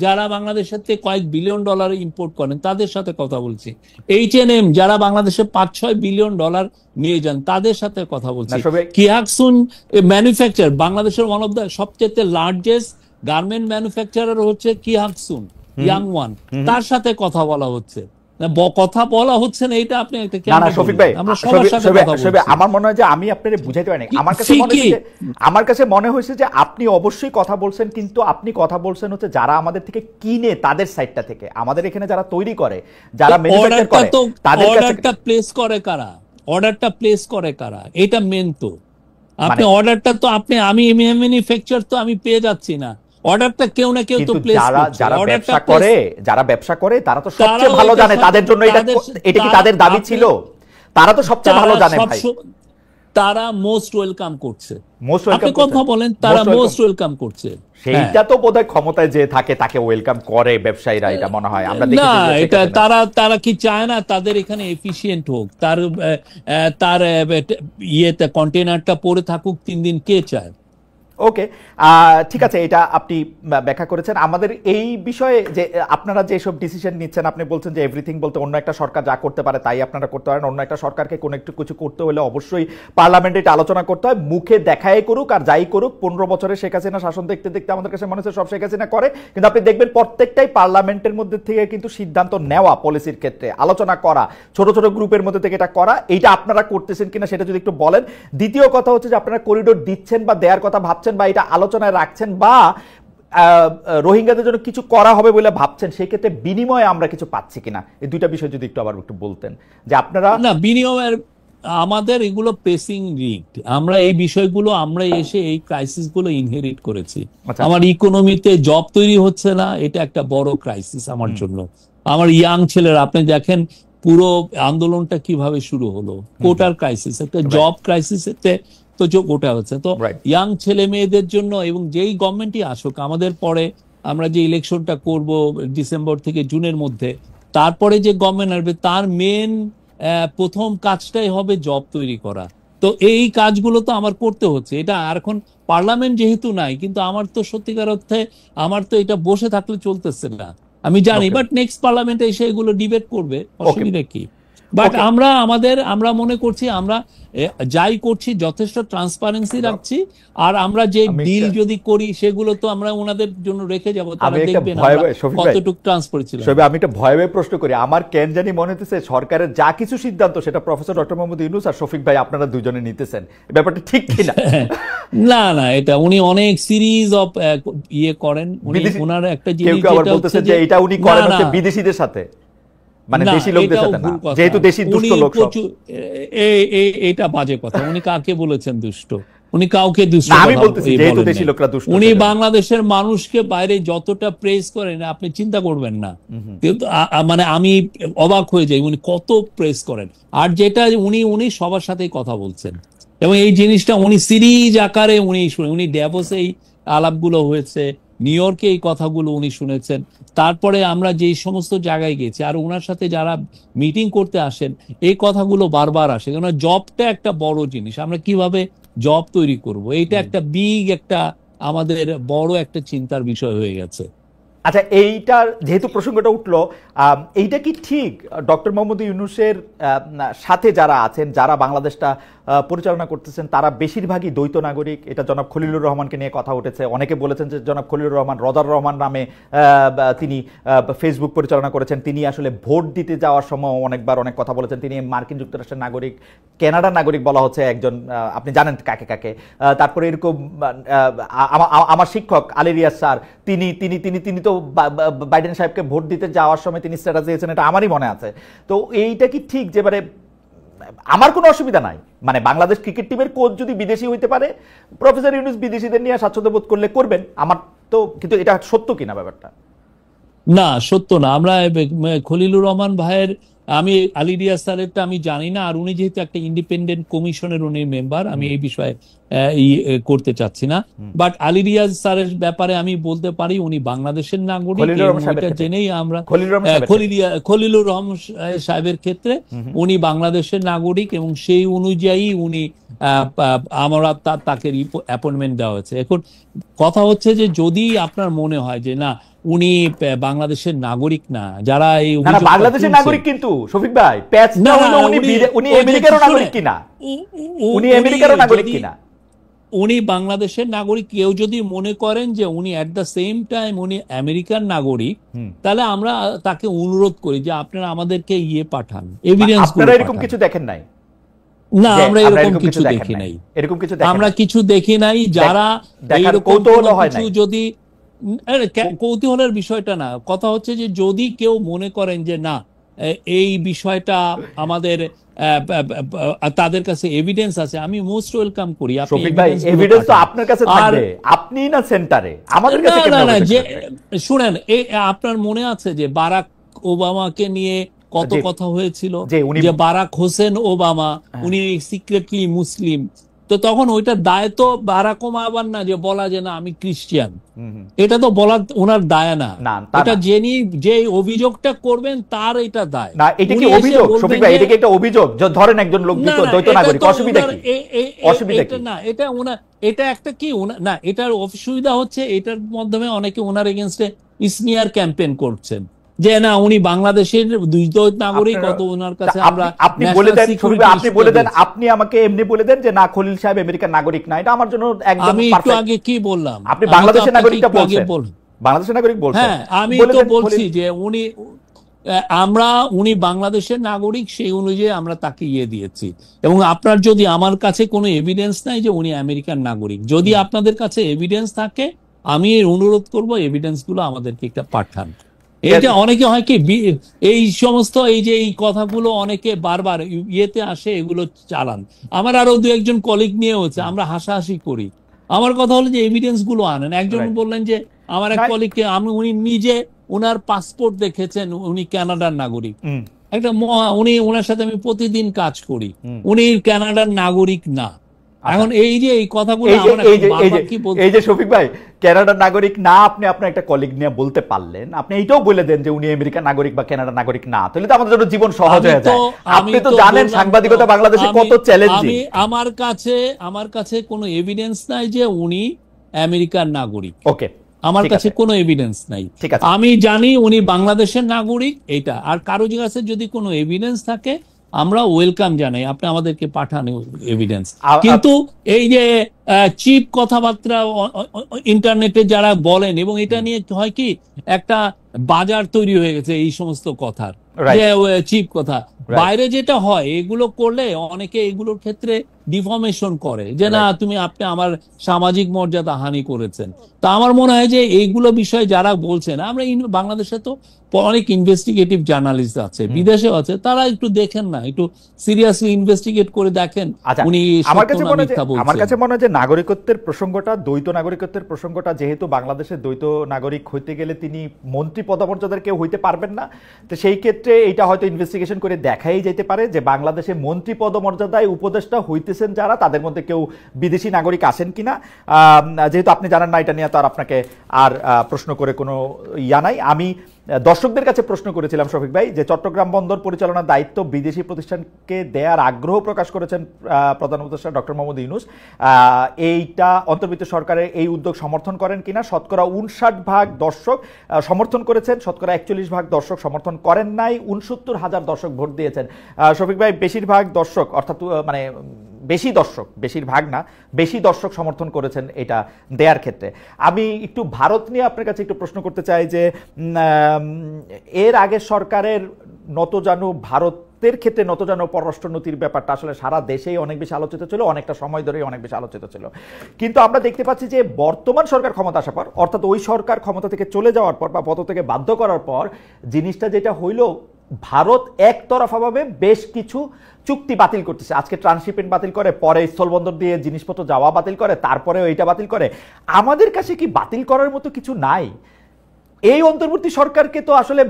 যারা বাংলাদেশের থেকে কয়েক বিলিয়ন ডলার ইম্পোর্ট করেন, তাদের সাথে কথা বলছি। H&M যারা বাংলাদেশে $5-6 বিলিয়ন নিয়ে যান, তাদের সাথে কথা বলছি। কিহাকসুন ম্যানুফ্যাকচার, বাংলাদেশের ওয়ান অফ দ্য সবচেয়ে লার্জেস্ট গার্মেন্ট ম্যানুফ্যাকচারার হচ্ছে কিহাকসুন, ইয়াং ওয়ান, তার সাথে কথা বলা হচ্ছে। কথা বলা হচ্ছে না, এটা আপনি একটা শফিক ভাই, আমার মনে হয় যে আমি আপনারে বুঝাইতে পারিনি। আমার কাছে মনে হয়েছে যে আপনি অবশ্যই কথা বলছেন, কিন্তু আপনি কথা বলছেন হচ্ছে যারা আমাদের থেকে কিনে তাদের সাইডটা থেকে, আমাদের এখানে যারা তৈরি করে, যারা ম্যানুফ্যাকচার করে, তাদের কাছে অর্ডারটা প্লেস করে কারা, এটা মেন। তো আপনি অর্ডারটা তো আমি ম্যানুফ্যাকচার তো আমি পেয়ে যাচ্ছি না, অর্ডারটা কেউ না কেউ তো প্লেস করছে। যারা ব্যবসা করে তারা তো সবচেয়ে ভালো জানে তাদের জন্য এটা কি তাদের দাবি ছিল, তারা তো সবচেয়ে ভালো জানে ভাই। তারা মোস্ট ওয়েলকাম করছে। মোস্ট আপনি ওয়েলকাম কথা বলেন, তারা মোস্ট ওয়েলকাম করছে। সেইটা তো বোধহয় ক্ষমতায় যে থাকে তাকে ওয়েলকাম করে ব্যবসায়ীরা, এটা মনে হয় আমরা না, দেখেছি যে এটা সেখানে। তারা কি চায় না তাদের এখানে এফিশিয়েন্ট হোক, তার ইয়েতে কন্টেনারটা পড়ে থাকুক 3 দিন, কে চায়? ওকে, ঠিক আছে, এটা আপনি ব্যাখ্যা করেছেন। আমাদের এই বিষয়ে যে আপনারা যে সব ডিসিশন নিচ্ছেন, আপনি বলছেন যে এভরিথিং বলতে অন্য একটা সরকার যা করতে পারে তাই আপনারা করতে পারেন। অন্য একটা সরকারকে কোনো একটু কিছু করতে হলে অবশ্যই পার্লামেন্টে এটা আলোচনা করতে হয়। মুখে দেখায় করুক আর যাই করুক, 15 বছরে শেখ হাসিনা শাসন দেখতে দেখতে আমাদের কাছে মনে হচ্ছে সব শেখ হাসিনা করে, কিন্তু আপনি দেখবেন প্রত্যেকটাই পার্লামেন্টের মধ্যে থেকে কিন্তু সিদ্ধান্ত নেওয়া, পলিসির ক্ষেত্রে আলোচনা করা, ছোট ছোট গ্রুপের মধ্যে থেকে এটা করা। এইটা আপনারা করতেছেন কিনা সেটা যদি একটু বলেন। দ্বিতীয় কথা হচ্ছে যে আপনারা করিডোর দিচ্ছেন বা দেওয়ার কথা ভাবছেন বা এটা আলোচনায় রাখছেন বা রোহিঙ্গাদের জন্য কিছু করা হবে বলে ভাবছেন, সেই ক্ষেত্রে বিনিময়ে আমরা কিছু পাচ্ছি কিনা, এই দুইটা বিষয় যদি একটু আবার একটু বলতেন যে আপনারা। না, বিনিময়ের আমাদের এগুলো পেসিং রিগড। আমরা এই বিষয়গুলো আমরা এসে এই ক্রাইসিস গুলো ইনহেরিট করেছি। আমার ইকোনমিতে জব তৈরি হচ্ছে না, এটা একটা বড় ক্রাইসিস আমার জন্য। আমার ইয়াং ছেলেরা, আপনি দেখেন পুরো আন্দোলনটা কিভাবে শুরু হলো, কোটার ক্রাইসিস, একটা জব ক্রাইসিসেতে তো গোটা হচ্ছে। তো ইয়াং ছেলে মেয়েদের জন্য, এবং যেই গভর্নমেন্টই আসুক আমাদের পরে, আমরা যে ইলেকশনটা করব ডিসেম্বর থেকে জুনের মধ্যে, তারপরে যে গভর্নমেন্ট আসবে তার মেন প্রথম কাজটাই হবে জব তৈরি করা। তো এই কাজগুলো তো আমার করতে হচ্ছে। এটা আর এখন পার্লামেন্ট যেহেতু নাই, কিন্তু আমার তো সত্যিকার অর্থে আমার তো এটা বসে থাকলে চলতেছে না, আমি জানি। বাট নেক্সট পার্লামেন্টে এসে এগুলো ডিবেট করবে, অসুবিধা কি? বাট আমরা মনে করছি আমরা যাই করছি যথেষ্ট ট্রান্সপারেন্সি রাখছি। আর আমরা যে ডিল যদি করি সেগুলো তো আমরা ওনাদের জন্য রেখে যাবো, তারা দেখবেন কতটুকু ট্রান্সপারেন্সি ছিল। আমি একটা ভয়ে প্রশ্ন করি, আমার কেন জানি মনে হচ্ছে সরকারের যা কিছু সিদ্ধান্ত সেটা প্রফেসর ডক্টর মোহাম্মদ ইউনূস আর শফিক ভাই আপনারা দুজনে নিতেছেন, ব্যাপারটা ঠিক কিনা? না, এটা উনি অনেক সিরিজ অফ ইয়ে করেন। ওনার একটা জিনিস বলতেছে যে এটা উনি করেন হচ্ছে বিদেশিদের সাথে, মানে দেশি লোকদের সাথে না, যেহেতু দেশি দুষ্ট লোক সব। এটা বাজে কথা। উনি কাকে বলেছেন দুষ্ট? উনি কাউকে দুষ্ট আমি বলতেছি যেহেতু দেশি লোকরা দুষ্ট। উনি বাংলাদেশের মানুষকে বাইরে যতটা প্রেস করেন আপনি চিন্তা করবেন না। মানে আমি অবাক হয়ে যাই উনি কত প্রেস করেন। আর যেটা উনি সবার সাথেই কথা বলছেন, এবং এই জিনিসটা উনি সিরিজ আকারে উনি ড্যাভোসে এই আলাপগুলো হয়েছে, নিউ ইয়র্কে এই কথাগুলো উনি শুনেছেন। তারপরে আমরা যে সমস্ত জায়গায় গেছি আর ওনার সাথে যারা মিটিং করতে আসেন, এই কথাগুলো বারবার আসে। কেন, জবটা একটা বড় জিনিস, আমরা কিভাবে জব তৈরি করব, এইটা একটা বিগ একটা আমাদের বড় একটা চিন্তার বিষয় হয়ে গেছে। আচ্ছা, এইটার যেহেতু প্রসঙ্গটা উঠলো, এইটা কি ঠিক ডক্টর মোহাম্মদ ইউনূসের সাথে যারা আছেন, যারা বাংলাদেশটা পরিচালনা করতেছেন, তারা বেশিরভাগই দ্বৈত নাগরিক? এটা জনাব খলিলুর রহমানকে নিয়ে কথা উঠেছে, অনেকে বলেছেন যে জনাব খলিলুর রহমান রদার রহমান নামে তিনি ফেসবুক পরিচালনা করেছেন, তিনি আসলে ভোট দিতে যাওয়ার সময় অনেকবার অনেক কথা বলেছেন, তিনি মার্কিন যুক্তরাষ্ট্রের নাগরিক, কানাডার নাগরিক বলা হচ্ছে একজন, আপনি জানেন কাকে কাকে। তারপরে এরকম আমার শিক্ষক আলী রিয়াজ স্যার, তিনি তিনি তিনি তিনি তো বাইডেন সাহেবকে ভোট দিতে যাওয়ার সময় তিনি স্ট্যাটাস দিয়েছেন, এটা আমারই মনে আছে। তো এইটা কি ঠিক যে মানে আমার কোনো অসুবিধা নাই, মানে বাংলাদেশ ক্রিকেট টিমের কোচ যদি বিদেশি হইতে পারে, প্রফেসর ইউনূস বিদেশিদের নিয়ে স্বাচ্ছন্দ্য বোধ করলে করবেন, আমার তো, কিন্তু এটা সত্য কিনা ব্যাপারটা? না, সত্য না। আমরা খলিলুর রহমান ভাইয়ের, আমি আলী রিয়াজ স্যারেরটা আমি জানি না, আর উনি যেহেতু একটা ইন্ডিপেন্ডেন্ট কমিশনের উনি মেম্বার, আমি এই বিষয়ে করতে চাচ্ছি না। বাট আলী রিয়াজ স্যারের ব্যাপারে আমি বলতে পারি উনি বাংলাদেশের নাগরিক, এটা জেনেই আমরা খলিলুর রহমান সাহেবের ক্ষেত্রে উনি বাংলাদেশের নাগরিক, এবং সেই অনুযায়ী উনি আমরা তাকে অ্যাপয়েন্টমেন্ট দেওয়া হয়েছে। এখন কথা হচ্ছে যে যদি আপনার মনে হয় যে না উনি বাংলাদেশের নাগরিক না, যারা এই বাংলাদেশের নাগরিক, কিন্তু শফিক ভাই উনি আমেরিকার নাগরিক কিনা, উনি আমেরিকার নাগরিক কিনা, উনি বাংলাদেশের নাগরিক, কেউ যদি মনে করেন যে উনি এট দ্য সেম টাইম উনি আমেরিকার নাগরিক, তাহলে আমরা তাকে অনুরোধ করি যে আপনারা আমাদেরকে পাঠান, এভিডেন্স। আপনারা এরকম কিছু দেখেন নাই? না, আমরা এরকম কিছু দেখি নাই, আমরা কিছু দেখি নাই। যারা কৌতূহল হয় না, যদি কৌতূহলের বিষয়টা না, কথা হচ্ছে যে যদি কেউ মনে করেন যে না এই বিষয়টা আমাদের তাদের কাছে এভিডেন্স আছে, আমি মোস্ট ওয়েলকাম করি। এভিডেন্স তো আপনার কাছে থাকবে, আপনি না সেন্টারে, আমাদের কাছে না, যে শুনেন, আপনার মনে আছে যে বারাক ওবামাকে নিয়ে কত যে কথা হয়েছিল যে উনি যে বারাক হোসেন ওবামা উনি সিক্রেটলি মুসলিম, তো তখন ওইটার দায় তো বারাক ওবামার না যে বলা যে না আমি খ্রিস্টান, এটা তো বলার ওনার দায় না। না তা এটা না যে অভিযোগটা করবেন তার এটা দায়। না, এটা কি উনি এসে অভিযোগ বলবেন শফিক ভাই? যে এটা কি একটা অভিযোগ যে ধরেন একজন লোক না না দ্বৈত এটা নাগরিক, তো অসুবিধা ওনার কি? অসুবিধা এটা কি? না এটা ওনার এটা একটা কি না এটার অসুবিধা হচ্ছে এটার মাধ্যমে অনেকে ওনার এগেনস্টে স্মিয়ার ক্যাম্পেইন করছেন যে না উনি বাংলাদেশের দ্বৈত নাগরিক, আপনারা কত ওনার কাছে আমরা আপনি বলে ন্যাশনাল দেন শফিক সিকিউরিটি ভাই, আপনি ইস্যুটা বলে দেন, দিয়েছি। আপনি আমাকে এমনি বলে দেন যে না খলিল সাহেব আমেরিকার নাগরিক না, এটা আমার জন্য একদম আমি একটু পারফেক্ট। আগে কি বললাম? আপনি আমি তো বাংলাদেশের আপনাকে নাগরিকটা একটু আগে বলছেন, বললাম। বাংলাদেশের নাগরিক বলছেন, হ্যাঁ আমি বলে তো দেন বলছি খলিল। যে উনি বাংলাদেশের নাগরিক, সেই অনুযায়ী আমরা তাকে দিয়েছি। এবং আপনার যদি আমার কাছে কোনো এভিডেন্স নাই যে উনি আমেরিকান নাগরিক, যদি আপনাদের কাছে এভিডেন্স থাকে আমি অনুরোধ করব এভিডেন্স গুলো আমাদেরকে একটা পাঠান। এইটা অনেকে হয় কি এই সমস্ত এই কথাগুলো অনেকে বারবার ইয়েতে আসে, এগুলো চালান। আমার আরো দু একজন কলিগ নিয়ে হচ্ছে, আমরা হাসাহাসি করি। আমার কথা হলো যে এভিডেন্স গুলো আনেন। একজন বললেন যে আমার এক কলিগকে উনি নিজে ওনার পাসপোর্ট দেখেছেন, উনি কানাডার নাগরিক। একটা উনি ওনার সাথে আমি প্রতিদিন কাজ করি, উনি কানাডার নাগরিক না। এখন এই যে এই কথাগুলো এই যে শফিক ভাই কানাডার নাগরিক না, আপনি আপনার একটা কলিগ নিয়ে বলতে পারলেন, আপনি এইটাও বলে দেন যে উনি আমেরিকান নাগরিক বা কানাডার নাগরিক না, তাহলে তো আমাদের জন্য জীবন সহজ হয়ে যায়। আপনি তো জানেন সাংবাদিকতা বাংলাদেশে কত চ্যালেঞ্জিং। আমার কাছে কোনো এভিডেন্স নাই যে উনি আমেরিকার নাগরিক। ওকে, আমার কাছে কোনো এভিডেন্স নাই। আমি জানি উনি বাংলাদেশের নাগরিক, এটা। আর কারো কাছে যদি কোনো এভিডেন্স থাকে আমরা ওয়েলকাম জানাই, আপনি আমাদেরকে পাঠান এভিডেন্স। কিন্তু এই যে চিপ কথাবার্তা ইন্টারনেটে যারা বলেন, এবং এটা নিয়ে হয় কি একটা বাজার তৈরি হয়ে গেছে এই সমস্ত কথার, যে চিপ কথা। বাইরে যেটা হয় এগুলো করলে অনেকে এগুলোর ক্ষেত্রে ডিফর্মেশন করে যে না আপনি আমার সামাজিক মর্যাদা হানি করেছেন। তা আমার মনে হয় যে এইগুলো বিষয়ে যারা বলছেন, আমরা বাংলাদেশে তো অনেক ইনভেস্টিগেটিভ জার্নালিস্ট আছে, বিদেশেও আছে, তারা একটু দেখেন না, একটু সিরিয়াসলি ইনভেস্টিগেট করে দেখেন উনি আমার কাছে মনে হয় যে নাগরিকত্বের প্রসঙ্গটা, দ্বৈত নাগরিকত্বের প্রসঙ্গটা, যেহেতু বাংলাদেশের দ্বৈত নাগরিক হইতে গেলে তিনি মন্ত্রী পদমর্যাদার কেউ হইতে পারবেন না, তো সেই ক্ষেত্রে এটা হয়তো ইনভেস্টিগেশন করে দেখাই যেতে পারে যে বাংলাদেশে মন্ত্রী পদমর্যাদায় উপদেষ্টা হইতেছেন যারা, তাদের মধ্যে কেউ বিদেশি নাগরিক আছেন কিনা। যেহেতু আপনি জানেন না, এটা নিয়ে তো আর আপনাকে আর প্রশ্ন করে কোনো ইয়া নাই। আমি দর্শকদের কাছে প্রশ্ন করেছিলাম শফিক ভাই যে চট্টগ্রাম বন্দর পরিচালনার দায়িত্ব বিদেশি প্রতিষ্ঠানকে দেয়ার আগ্রহ প্রকাশ করেছেন প্রধান উপদেষ্টা ডক্টর মোহাম্মদ ইউনূস। এইটা অন্তর্বর্তী সরকারের এই উদ্যোগ সমর্থন করেন কিনা? শতকরা 59% দর্শক সমর্থন করেছেন, শতকরা 41% দর্শক সমর্থন করেন নাই, 69,000 দর্শক ভোট দিয়েছেন। শফিক ভাই, বেশিরভাগ দর্শক, অর্থাৎ মানে বেশি দর্শক, বেশিরভাগ না, বেশি দর্শক সমর্থন করেছেন এটা দেয়ার ক্ষেত্রে। আমি একটু ভারত নিয়ে আপনার কাছে একটু প্রশ্ন করতে চাই যে এর আগের সরকারের নতজানু ভারতের ক্ষেত্রে নতজানু পররাষ্ট্রনীতির ব্যাপারটা আসলে সারা দেশেই অনেক বেশি আলোচিত ছিল, অনেকটা সময় ধরেই অনেক বেশি আলোচিত ছিল। কিন্তু আমরা দেখতে পাচ্ছি যে বর্তমান সরকার ক্ষমতা আসার পর, অর্থাৎ ওই সরকার ক্ষমতা থেকে চলে যাওয়ার পর বা পদ থেকে বাধ্য করার পর, জিনিসটা যেটা হইল, ভারত একতরফাভাবে বেশ কিছু চুক্তি বাতিল করতেছে। আজকে ট্রান্সশিপমেন্ট বাতিল করে, পরে স্থলবন্দর দিয়ে জিনিসপত্র যাওয়া বাতিল করে, তারপরে এইটা বাতিল করে। আমাদের কাছে কি বাতিল করার মতো কিছু নাই? এই অন্তর্বর্তী সরকারকে তো আসলে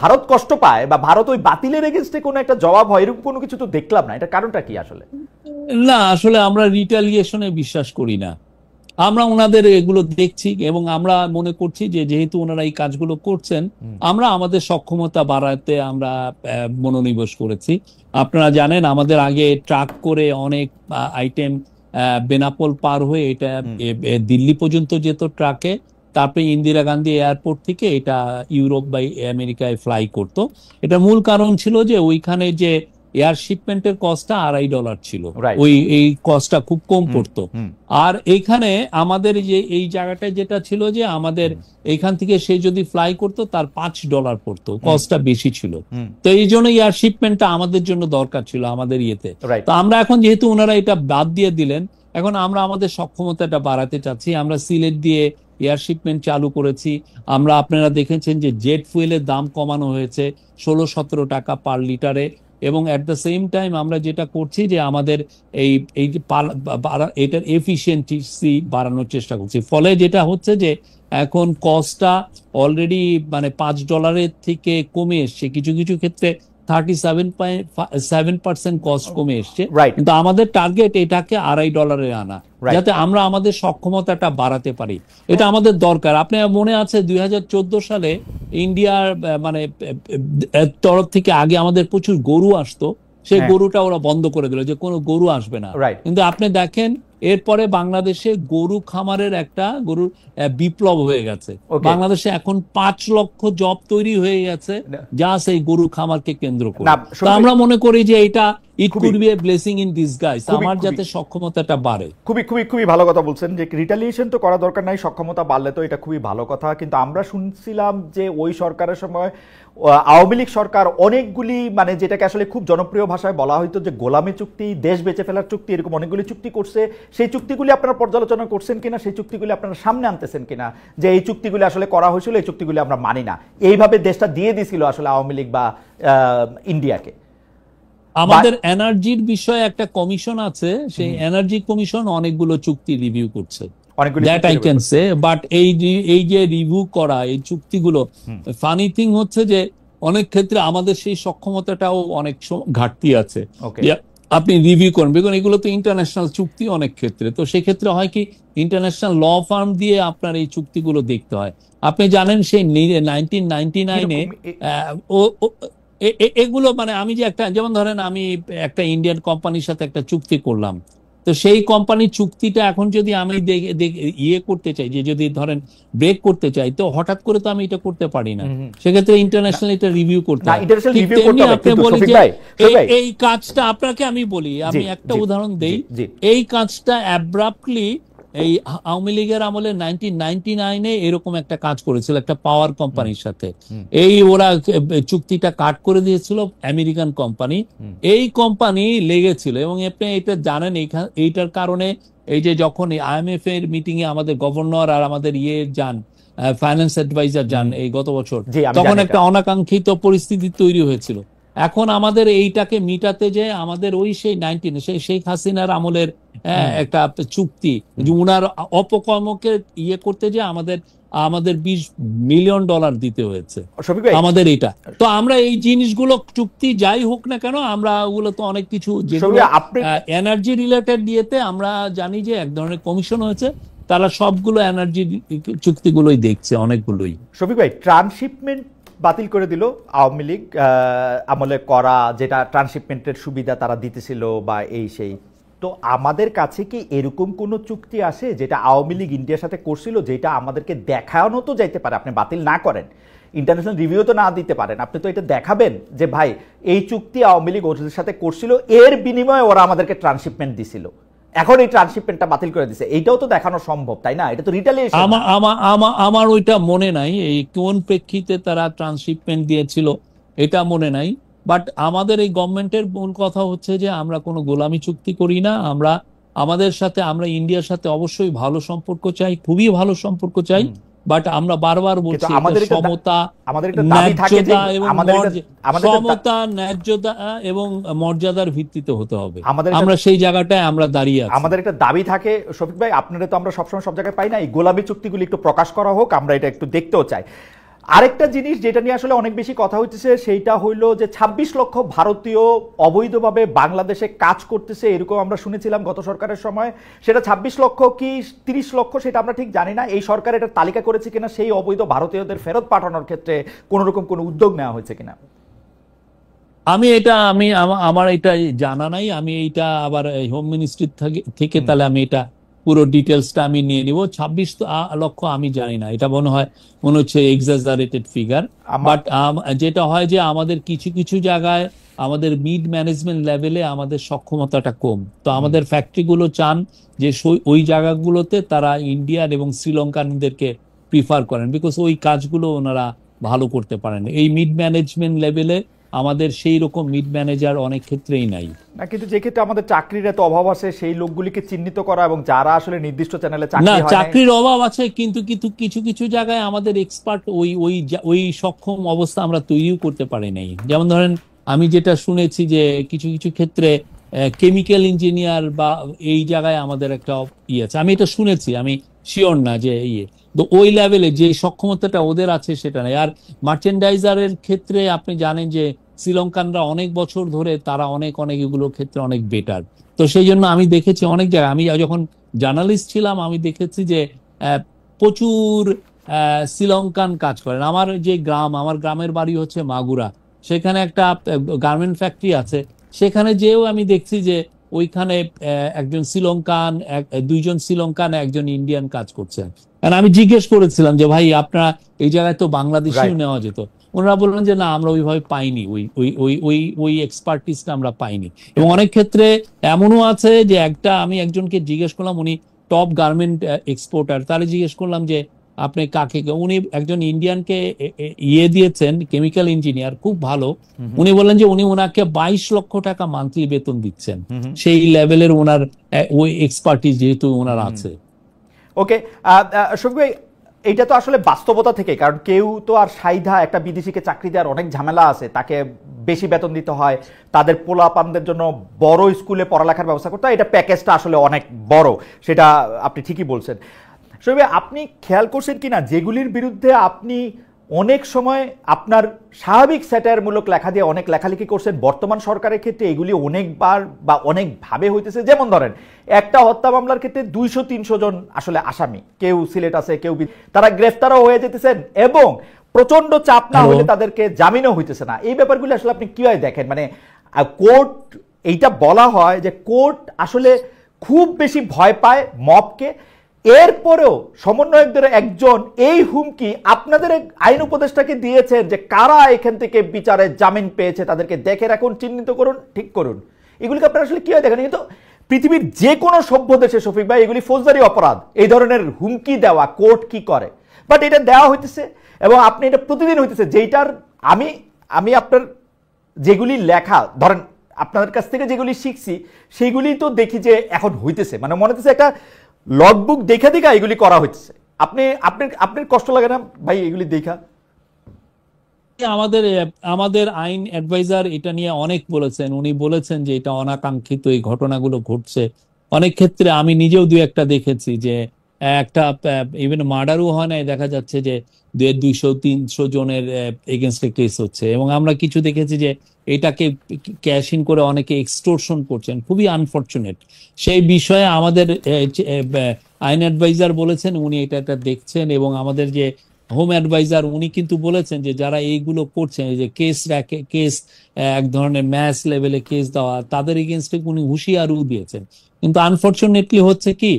ভারত কষ্ট পায়, বা ভারত ওই বাতিলের এগেইনস্টে কোনো একটা জবাব হয়, এরকম কোনো কিছু তো দেখলাম না। এটা কারণটা কি আসলে? না, আসলে আমরা রিটালিয়েশনে বিশ্বাস করি না। আমরা ওনাদের এগুলো দেখছি এবং আমরা মনে করছি যে যেহেতু ওনারা এই কাজগুলো করছেন, আমরা আমাদের সক্ষমতা বাড়াতে আমরা মনোনিবেশ করেছি। আপনারা জানেন আমাদের আগে ট্রাক করে অনেক আইটেম বেনাপোল পার হয়ে এটা দিল্লি পর্যন্ত যেত ট্রাকে, তারপরে ইন্দিরা গান্ধী এয়ারপোর্ট থেকে এটা ইউরোপ বা আমেরিকায় ফ্লাই করতো। এটা মূল কারণ ছিল যে ওইখানে যে এয়ার শিপমেন্টের কস্টটা $2.5 ছিল, এই কস্টটা খুব কম পড়তো। আর এইখানে আমাদের যে এই জায়গাটায় যেটা ছিল যে আমাদের এইখান থেকে সে যদি ফ্লাই করতো তার $5 পড়তো, কস্টটা বেশি ছিল। তো এই জন্য এয়ার শিপমেন্টটা আমাদের জন্য দরকার ছিল আমাদের ইয়েতে। তো আমরা এখন যেহেতু ওনারা এটা বাদ দিয়ে দিলেন, এখন আমরা আমাদের সক্ষমতাটা বাড়াতে চাচ্ছি। আমরা সিলেট দিয়ে এয়ার শিপমেন্ট চালু করেছি। আমরা, আপনারা দেখেছেন যে জেট ফুয়েলের দাম কমানো হয়েছে 16-17 টাকা পার লিটারে। এবং অ্যাট দ্য সেম টাইম আমরা যেটা করছি যে আমাদের এই যে এটার এফিসিয়েন্সি বাড়ানোর চেষ্টা করছি। ফলে যেটা হচ্ছে যে এখন কস্টটা অলরেডি মানে $5 থেকে কমে এসছে, কিছু কিছু ক্ষেত্রে 37.7% কস্ট কমে এসছে। রাইট, কিন্তু আমাদের টার্গেট এটাকে $2.5 আনা, রাইট। যাতে আমরা আমাদের সক্ষমতাটা বাড়াতে পারি। এটা আমাদের দরকার। আপনার মনে আছে 2014 সালে ইন্ডিয়ার মানে তরফ থেকে আগে আমাদের প্রচুর গরু আসতো, সেই হ্যাঁ। গরুটা ওরা বন্ধ করে দিল, যে কোনো গরু আসবে না। রাইট। কিন্তু আপনি দেখেন এরপরে বাংলাদেশে গরু খামারের একটা গরুর বিপ্লব হয়ে গেছে। Okay. বাংলাদেশে এখন 5 লক্ষ জব তৈরি হয়ে গেছে যা সেই গরু খামারকে কেন্দ্র করে। না, তো আমরা মনে করি যে এটা ইট খুবই- could B A blessing in disguise, খুবই- আমার খুবই- যাতে সক্ষমতাটা বাড়ে। খুবই খুবই খুবই ভালো কথা বলছেন যে রিটালিয়েশন তো করা দরকার নাই, সক্ষমতা বাড়লে তো এটা খুবই ভালো কথা। কিন্তু আমরা শুনছিলাম যে ওই সরকারের সময় আওয়ামী লীগ সরকার অনেকগুলি মানে যেটাকে আসলে খুব জনপ্রিয় ভাষায় বলা হয়তো যে গোলামি চুক্তি, দেশ বেঁচে ফেলার চুক্তি, এরকম অনেকগুলি চুক্তি করছে। সেই চুক্তিগুলি আপনারা পর্যালোচনা করছেন কিনা, সেই চুক্তিগুলি আপনারা সামনে আনতেছেন কিনা, যে এই চুক্তিগুলি আসলে করা হয়েছিল, এই চুক্তিগুলি আমরা মানি না, এইভাবে দেশটা দিয়ে দিছিল আসলে আওয়ামী লীগ বা ইন্ডিয়াকে। আমাদের এনার্জির বিষয়ে একটা কমিশন আছে, সেই এনার্জি কমিশন অনেকগুলো চুক্তি রিভিউ করছে, অনেকগুলি that I can say. But এই যে রিভিউ করা এই চুক্তিগুলো, ফানি থিং হচ্ছে যে অনেক ক্ষেত্রে আমাদের সেই সক্ষমতাটাও অনেক ঘাটতি আছে। Okay. যে আপনি রিভিউ করেন, বিকজ এগুলো তো ইন্টারন্যাশনাল চুক্তি অনেক ক্ষেত্রে, তো সেক্ষেত্রে হয় কি ইন্টারন্যাশনাল ল ফার্ম দিয়ে আপনার এই চুক্তিগুলো দেখতে হয়। আপনি জানেন সেই 1999-এ এগুলো মানে আমি যে একটা, যেমন ধরেন আমি একটা ইন্ডিয়ান কোম্পানির সাথে একটা চুক্তি করলাম, তো সেই কোম্পানির চুক্তিটা এখন যদি আমি ইয়ে করতে চাই, যে যদি ধরেন ব্রেক করতে চাই, তো হঠাৎ করে তো আমি এটা করতে পারি না, সেক্ষেত্রে ইন্টারন্যাশনাল এটা রিভিউ করতে হয়। ঠিক তেমনি আপনি বলি যে এই কাজটা, আপনাকে আমি বলি, আমি একটা উদাহরণ দেই, এই কাজটা অ্যাব্রাপ্টলি এই আওয়ামী লীগের আমলে 1999-এ এরকম একটা কাজ করেছিল একটা পাওয়ার কোম্পানির সাথে। এই ওরা চুক্তিটা কাট করে দিয়েছিল আমেরিকান কোম্পানি, এই কোম্পানি লেগেছিল। এবং আপনি এটা জানেন, এইটার কারণে এই যে যখন IMF এর মিটিং এ আমাদের গভর্নর আর আমাদের যান, ফাইন্যান্স অ্যাডভাইজার যান এই গত বছর, তখন একটা অনাকাঙ্ক্ষিত পরিস্থিতি তৈরি হয়েছিল। এখন আমাদের এইটাকে মিটাতে যে আমাদের ওই সেই শেখ হাসিনার আমলের একটা চুক্তি, যে উনার অপকর্মকে করতে যে আমাদের $20 মিলিয়ন দিতে হয়েছে আমাদের এটা। তো আমরা এই জিনিসগুলো চুক্তি যাই হোক না কেন, আমরা ওগুলো তো অনেক কিছু যেগুলো এনার্জি রিলেটেড দিয়েতে আমরা জানি যে এক ধরনের কমিশন হয়েছে, তারা সবগুলো এনার্জি চুক্তিগুলোই দেখছে, অনেকগুলোই। শফিক ভাই, ট্রান্সশিপমেন্ট বাতিল করে দিল আওয়ামী লীগ আমলে করা, যেটা ট্রান্সশিপমেন্টের সুবিধা তারা দিতেছিল বা এই সেই। তো আমাদের কাছে কি এরকম কোনো চুক্তি আছে যেটা আওয়ামী লীগ ইন্ডিয়ার সাথে করছিল, যেটা আমাদেরকে দেখানো তো যাইতে পারে? আপনি বাতিল না করেন, ইন্টারন্যাশনাল রিভিউ তো না দিতে পারেন, আপনি তো এটা দেখাবেন যে ভাই এই চুক্তি আওয়ামী লীগ ওদের সাথে করছিল, এর বিনিময়ে ওরা আমাদেরকে ট্রান্সশিপমেন্ট দিছিল, এখন এই ট্রান্সশিপমেন্টটা বাতিল করে দিছে, এইটাও তো দেখানো সম্ভব, তাই না? এটা তো রিটালিয়েশন। আমার ওইটা মনে নাই, এই কোন প্রেক্ষিতে তারা ট্রান্সশিপমেন্ট দিয়েছিল এটা মনে নাই। বাট আমাদের এই গভর্নমেন্টের মূল কথা হচ্ছে যে আমরা কোনো গোলামি চুক্তি করি না। আমরা আমরা ইন্ডিয়ার সাথে অবশ্যই ভালো সম্পর্ক চাই, খুবই ভালো সম্পর্ক চাই। বাট আমরা বারবার বলছি সমতা, ন্যায্যতা এবং মর্যাদার ভিত্তিতে হতে হবে। আমরা সেই জায়গাটায় আমরা দাঁড়িয়ে আছি। আমাদের একটা দাবি থাকে শফিক ভাই, আপনারা তো আমরা সবসময় সব জায়গায় পাই না, এই গোলামি চুক্তিগুলি একটু প্রকাশ করা হোক, আমরা এটা একটু দেখতেও চাই। আরেকটা জিনিস যেটা নিয়ে আসলে অনেক বেশি কথা হইতেছে, সেইটা হইলো যে 26 লক্ষ ভারতীয় অবৈধভাবে বাংলাদেশে কাজ করতেছে, এরকম আমরা শুনেছিলাম গত সরকারের সময়। সেটা 26 লক্ষ কি 30 লক্ষ সেটা আমরা ঠিক জানি না। এই সরকার এটা তালিকা করেছে কিনা, সেই অবৈধ ভারতীয়দের ফেরত পাঠানোর ক্ষেত্রে কোন রকম কোনো উদ্যোগ নেওয়া হয়েছে কিনা? আমার এটা জানা নাই। আমি এইটা আবার হোম মিনিস্ট্রি থেকে তাহলে আমি এটা পুরো ডিটেলসটা আমি নিয়ে নিব। 26 লক্ষ আমি জানি না, এটা মনে হচ্ছে এক্সাজারেটেড ফিগার। বাট যেটা হয় যে আমাদের কিছু কিছু জায়গায় আমাদের মিড ম্যানেজমেন্ট লেভেলে আমাদের সক্ষমতাটা কম, তো আমাদের ফ্যাক্টরিগুলো চান যে ওই জায়গাগুলোতে তারা ইন্ডিয়ান এবং শ্রীলঙ্কানদেরকে প্রিফার করেন, বিকজ ওই কাজগুলো ওনারা ভালো করতে পারেন। এই মিড ম্যানেজমেন্ট লেভেলে আমাদের সেই রকম মিড ম্যানেজার অনেক ক্ষেত্রেই নাই না, কিন্তু যে ক্ষেত্রে আমাদের চাকরির এত অভাব আছে, সেই লোকগুলিকে চিহ্নিত করা এবং যারা আসলে নির্দিষ্ট চ্যানেলে চাকরির অভাব আছে, কিন্তু কিছু কিছু জায়গায় আমাদের এক্সপার্ট ওই সক্ষম অবস্থা আমরা তৈরিও করতে পারি নাই। যেমন ধরেন আমি যেটা শুনেছি যে কিছু কিছু ক্ষেত্রে কেমিক্যাল ইঞ্জিনিয়ার বা এই জায়গায় আমাদের একটা আছে, আমি এটা শুনেছি, আমি শিওর না যে তো ওই লেভেলে যে সক্ষমতাটা ওদের আছে সেটা নেই। আর মার্চেন্ডাইজারের ক্ষেত্রে আপনি জানেন যে শ্রীলঙ্কানরা অনেক বছর ধরে তারা অনেক অনেক এগুলোর ক্ষেত্রে অনেক বেটার। তো সেই জন্য আমি দেখেছি অনেক জায়গায়, আমি যখন জার্নালিস্ট ছিলাম আমি দেখেছি যে প্রচুর শ্রীলঙ্কান কাজ করেন। আমার যে গ্রাম, আমার গ্রামের বাড়ি হচ্ছে মাগুরা, সেখানে একটা গার্মেন্ট ফ্যাক্টরি আছে। সেখানে যেও আমি দেখছি যে ওইখানে একজন শ্রীলঙ্কান, দুইজন শ্রীলঙ্কান, একজন ইন্ডিয়ান কাজ করছেন। কারণ আমি জিজ্ঞেস করেছিলাম যে ভাই আপনারা এই জায়গায় তো বাংলাদেশিও নেওয়া যেত। ওনারা বললেন যে না, আমরা ওইভাবে পাইনি, ওই ওই ওই ওই ওই এক্সপার্টিসটা আমরা পাইনি। এবং অনেক ক্ষেত্রে এমনও আছে যে আমি একজনকে জিজ্ঞেস করলাম, উনি টপ গার্মেন্ট এক্সপোর্টার, তাহলে জিজ্ঞেস করলাম যে আপনি কাকে, উনি একজন ইন্ডিয়ানকে দিয়েছেন, কেমিক্যাল ইঞ্জিনিয়ার, খুব ভালো। উনি বললেন যে উনি ওনাকে 22 লক্ষ টাকা মান্থলি বেতন দিচ্ছেন, সেই লেভেলের ওনার ওই এক্সপার্টিস যেহেতু ওনার আছে। ওকে, শফিক ভাই, এইটা তো আসলে বাস্তবতা থেকে, কারণ কেউ তো আর সাইধা একটা বিদেশিকে চাকরি দেওয়ার অনেক ঝামেলা আছে, তাকে বেশি বেতন দিতে হয়, তাদের পোলাপানদের জন্য বড় স্কুলে পড়ালেখার ব্যবস্থা করতে হয়, এটা প্যাকেজটা আসলে অনেক বড়, সেটা আপনি ঠিকই বলছেন। শফিক ভাই, আপনি খেয়াল করছেন কিনা যেগুলির বিরুদ্ধে আপনি অনেক সময় আপনার স্বাভাবিক স্যাটায়ারমূলক লেখা দিয়ে অনেক লেখালেখি করছেন, বর্তমান সরকারের ক্ষেত্রে এগুলি অনেকবার বা অনেকভাবে হইতেছে। যেমন ধরেন একটা হত্যা মামলার ক্ষেত্রে 200-300 জন আসলে আসামি, কেউ সিলেট আছে, কেউ তারা গ্রেফতারও হয়ে যেতেছেন এবং প্রচন্ড চাপ না হলে তাদেরকে জামিনও হইতেছে না। এই ব্যাপারগুলি আসলে আপনি কিভাবে দেখেন? মানে কোর্ট, এইটা বলা হয় যে কোর্ট আসলে খুব বেশি ভয় পায় মবকে, এরপরেও সমন্বয়কদের একজন এই হুমকি আপনাদের আইন উপদেষ্টাকে দিয়েছেন যে কারা এখান থেকে বিচারে জামিন পেয়েছে তাদেরকে দেখে রাখুন, চিহ্নিত করুন, ঠিক করুন। এগুলিকে আপনারা আসলে কিভাবে দেখেন? কিন্তু পৃথিবীর যে কোনো সভ্য দেশে শফিক ভাই এগুলি ফৌজদারি অপরাধ, এই ধরনের হুমকি দেওয়া। কোর্ট কি করে? বাট এটা দেওয়া হইতেছে এবং আপনি এটা প্রতিদিন হইতেছে, যেইটার আমি আপনার যেগুলি লেখা, ধরেন আপনাদের কাছ থেকে যেগুলি শিখছি সেগুলি তো দেখি যে এখন হইতেছে, মানে মনে হচ্ছে একটা লগবুক দেখা দেখা এগুলি করা হচ্ছে। আপনার কষ্ট লাগে না ভাই এগুলি দেখা? আমাদের আইন অ্যাডভাইজার এটা নিয়ে অনেক বলেছেন। উনি বলেছেন যে এটা অনাকাঙ্ক্ষিত, এই ঘটনাগুলো ঘটছে অনেক ক্ষেত্রে। আমি নিজেও দুই একটা দেখেছি যে একটা ইভেন মার্ডারও হয় নাই, দেখা যাচ্ছে যে 200-300 জনের এগেনস্টে কেস হচ্ছে। এবং আমরা কিছু দেখেছি যে এটাকে ক্যাশ ইন করে অনেকে এক্সটোরশন করছেন, খুবই আনফরচুনেট। সেই বিষয়ে আমাদের আইন অ্যাডভাইজার বলেছেন উনি এটা দেখছেন, এবং আমাদের যে হোম অ্যাডভাইজার উনি কিন্তু বলেছেন যে যারা এইগুলো করছেন, এই যে কেস এক ধরনের ম্যাস লেভেলে কেস দেওয়া, তাদের এগেনস্টে উনি হুঁশিয়ারিও দিয়েছেন। কিন্তু আনফরচুনেটলি হচ্ছে কি,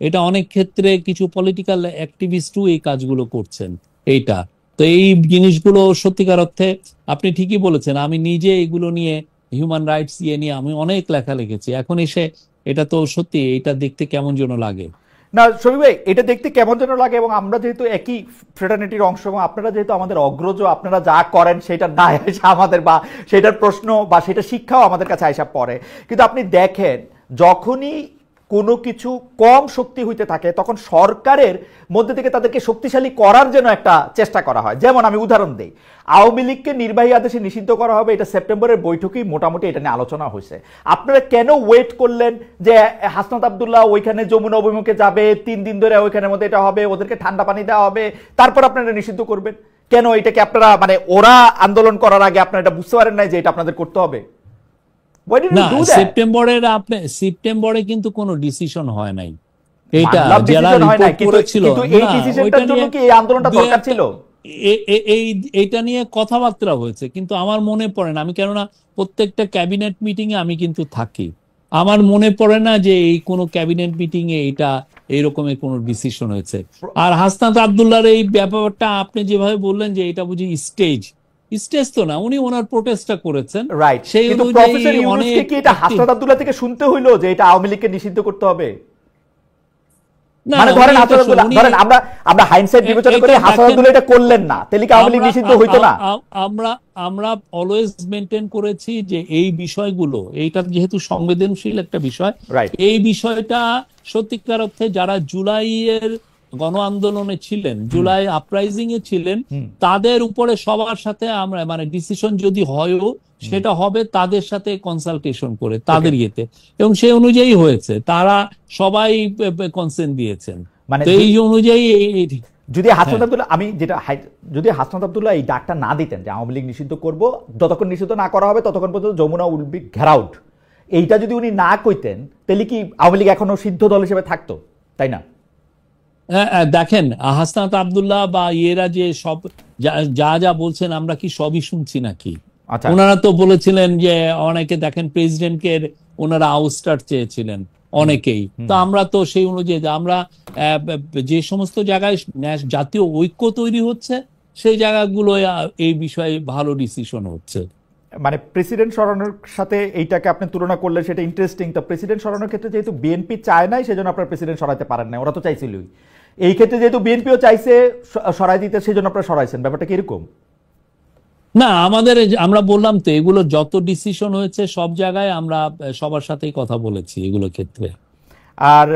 এটা অনেক ক্ষেত্রে কিছু পলিটিক্যাল অ্যাক্টিভিস্টও এই কাজগুলো করছেন এইটা। তো এই জিনিসগুলো সত্যিকার অর্থে আপনি ঠিকই বলেছেন। আমি নিজে এগুলো নিয়ে, হিউম্যান রাইটস নিয়ে আমি অনেক লেখা লিখেছি। এখন এসে এটা তো সত্যি, এটা দেখতে কেমন যেন লাগে না শফিক ভাই, এটা দেখতে কেমন যেন লাগে। এবং আমরা যেহেতু একই ফ্রেটার্নিটির অংশ এবং আপনারা যেহেতু আমাদের অগ্রজ, আপনারা যা করেন সেটা না আয়সা আমাদের, বা সেটার প্রশ্ন বা সেটা শিক্ষাও আমাদের কাছে আয়সা পড়ে। কিন্তু আপনি দেখেন যখনই কোনো কিছু কম শক্তি হইতে থাকে তখন সরকারের মধ্যে থেকে তাদেরকে শক্তিশালী করার জন্য একটা চেষ্টা করা হয়। যেমন আমি উদাহরণ দিই, আওয়ামী লীগকে নির্বাহী আদেশে নিষিদ্ধ করা হবে, এটা সেপ্টেম্বরের বৈঠকেই মোটামুটি এটা নিয়ে আলোচনা হয়েছে। আপনারা কেন ওয়েট করলেন যে হাসনাত আব্দুল্লাহ ওইখানে যমুনা অভিমুখে যাবে, 3 দিন ধরে ওইখানের মধ্যে এটা হবে, ওদেরকে ঠান্ডা পানি দেওয়া হবে, তারপর আপনারা নিষিদ্ধ করবেন? কেন এটাকে আপনারা, মানে ওরা আন্দোলন করার আগে আপনারা এটা বুঝতে পারেন না যে এটা আপনাদের করতে হবে? না, সেপ্টেম্বরে কিন্তু কোনো ডিসিশন হয় নাই। এটা যারা রিপোর্ট করেছিল, এইটা নিয়ে কথাবার্তা হয়েছে, কিন্তু আমার মনে পড়ে না। আমি কেননা প্রত্যেকটা ক্যাবিনেট মিটিং এ আমি কিন্তু থাকি, আমার মনে পড়ে না যে এই কোনো ক্যাবিনেট মিটিং এ এটা এইরকমের কোনো ডিসিশন হয়েছে। আর হাসনাত আব্দুল্লাহর এই ব্যাপারটা আপনি যেভাবে বললেন যে এটা বুঝি স্টেজ তো না, উনি ওনার প্রোটেস্টটা করেছেন, রাইট। সেই কিন্তু প্রফেসর ইউনূসকে কি এটা হাসনাত আব্দুল্লাহ থেকে শুনতে হইলো যে এটা আওয়ামী লীগকে নিষিদ্ধ করতে হবে? মানে ধরেন হাসনাত আব্দুল্লাহ, ধরেন আমরা হাইন্ডসাইট বিবেচনা করে হাসনাত আব্দুল্লাহ এটা করলেন না, তাহলে কি আওয়ামী লীগ নিষিদ্ধ হইতো না? আমরা অলওয়েজ মেইনটেইন করেছি যে এই বিষয়গুলো, এইটা যেহেতু সংবেদনশীল একটা বিষয়, এই বিষয়টা সত্যিকার অর্থে যারা জুলাইয়ের গণ আন্দোলনে ছিলেন, জুলাই আপরাইজিং এ ছিলেন, তাদের উপরে সবার সাথে আমরা, মানে ডিসিশন যদি হয়ও সেটা হবে তাদের সাথে কনসালটেশন করে, তাদের ইয়েতে, এবং সেই অনুযায়ী হয়েছে, তারা সবাই কনসেন্ট দিয়েছেন। মানে এই অনুযায়ী যদি হাসনাত আব্দুল্লাহ যদি হাসনাত আব্দুল্লাহ এই ডাকটা না দিতেন যে আওয়ামী লীগ নিষিদ্ধ করব, যতক্ষণ নিষিদ্ধ না করা হবে ততক্ষণ পর্যন্ত যমুনা উইল বি ঘেরাউট, এইটা যদি উনি না কইতেন তাহলে কি আওয়ামী লীগ এখনো সিদ্ধ দল হিসেবে থাকতো, তাই না? দেখেন হাসনাত আব্দুল্লাহ বা ইয়েরা যে সব যা বলছেন আমরা কি সবই শুনছি নাকি? ওনারা তো বলেছিলেন যে অনেকে দেখেন প্রেসিডেন্টকে ওনারা আউটস্টার চেয়েছিলেন অনেকেই, তো আমরা তো সেই অনুযায়ী আমরা যে সমস্ত জায়গায় জাতীয় ঐক্য তৈরি হচ্ছে সেই জায়গাগুলো এই বিষয়ে ভালো ডিসিশন হচ্ছে। মানে প্রেসিডেন্ট সরানোর সাথে এইটাকে আপনি তুলনা করলে সেটা ইন্টারেস্টিং। তো প্রেসিডেন্ট সরানোর ক্ষেত্রে যেহেতু বিএনপি চায় নাই সেজন্য আপনার প্রেসিডেন্ট সরাইতে পারেন না, ওরা তো চাইছিলই। এই ক্ষেত্রে যেহেতু বিএনপিও চাইছে সরাই দিতে সেজন্য আপনারা সরাইছেন, ব্যাপারটা কি এরকম? না, আমরা বললাম তো এগুলো যত ডিসিশন হয়েছে সব জায়গায় আমরা সবার সাথেই কথা বলেছি এগুলো ক্ষেত্রে। আর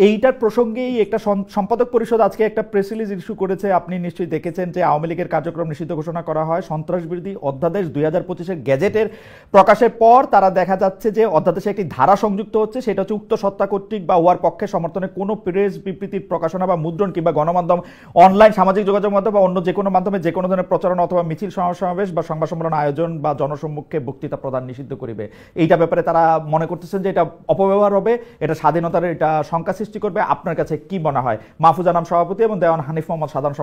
এইটার প্রসঙ্গেই একটা সম্পাদক পরিষদ আজকে একটা প্রেস রিলিজ ইস্যু করেছে, আপনি নিশ্চয়ই দেখেছেন, যে আওয়ামী লীগের কার্যক্রম নিষিদ্ধ ঘোষণা করা হয় সন্ত্রাসবিরোধী অধ্যাদেশ 2025-এর গেজেটের প্রকাশের পর। তারা দেখা যাচ্ছে যে অধ্যাদেশে একটি ধারা সংযুক্ত হচ্ছে, সেটা হচ্ছে উক্ত সত্তা কর্তৃক বা উহার পক্ষে সমর্থনে কোনো প্রেস বিবৃতির প্রকাশনা বা মুদ্রণ কিংবা গণমাধ্যম, অনলাইন সামাজিক যোগাযোগ মাধ্যম বা অন্য যে কোনো মাধ্যমে যে কোনো ধরনের প্রচারণা অথবা মিছিল সমাবেশ বা সংবাদ সম্মেলন আয়োজন বা জনসম্মুখে বক্তৃতা প্রদান নিষিদ্ধ করিবে। এইটা ব্যাপারে তারা মনে করতেছেন যে এটা অপব্যবহার হবে, এটা স্বাধীনতার এটা শঙ্কা সৃষ্টি করবে। আপনার কাছে কি মনে হয়? মাহফুজ আনাম সভাপতি এবং দেওয়ান হানিফ মোহাম্মদ সাধারণ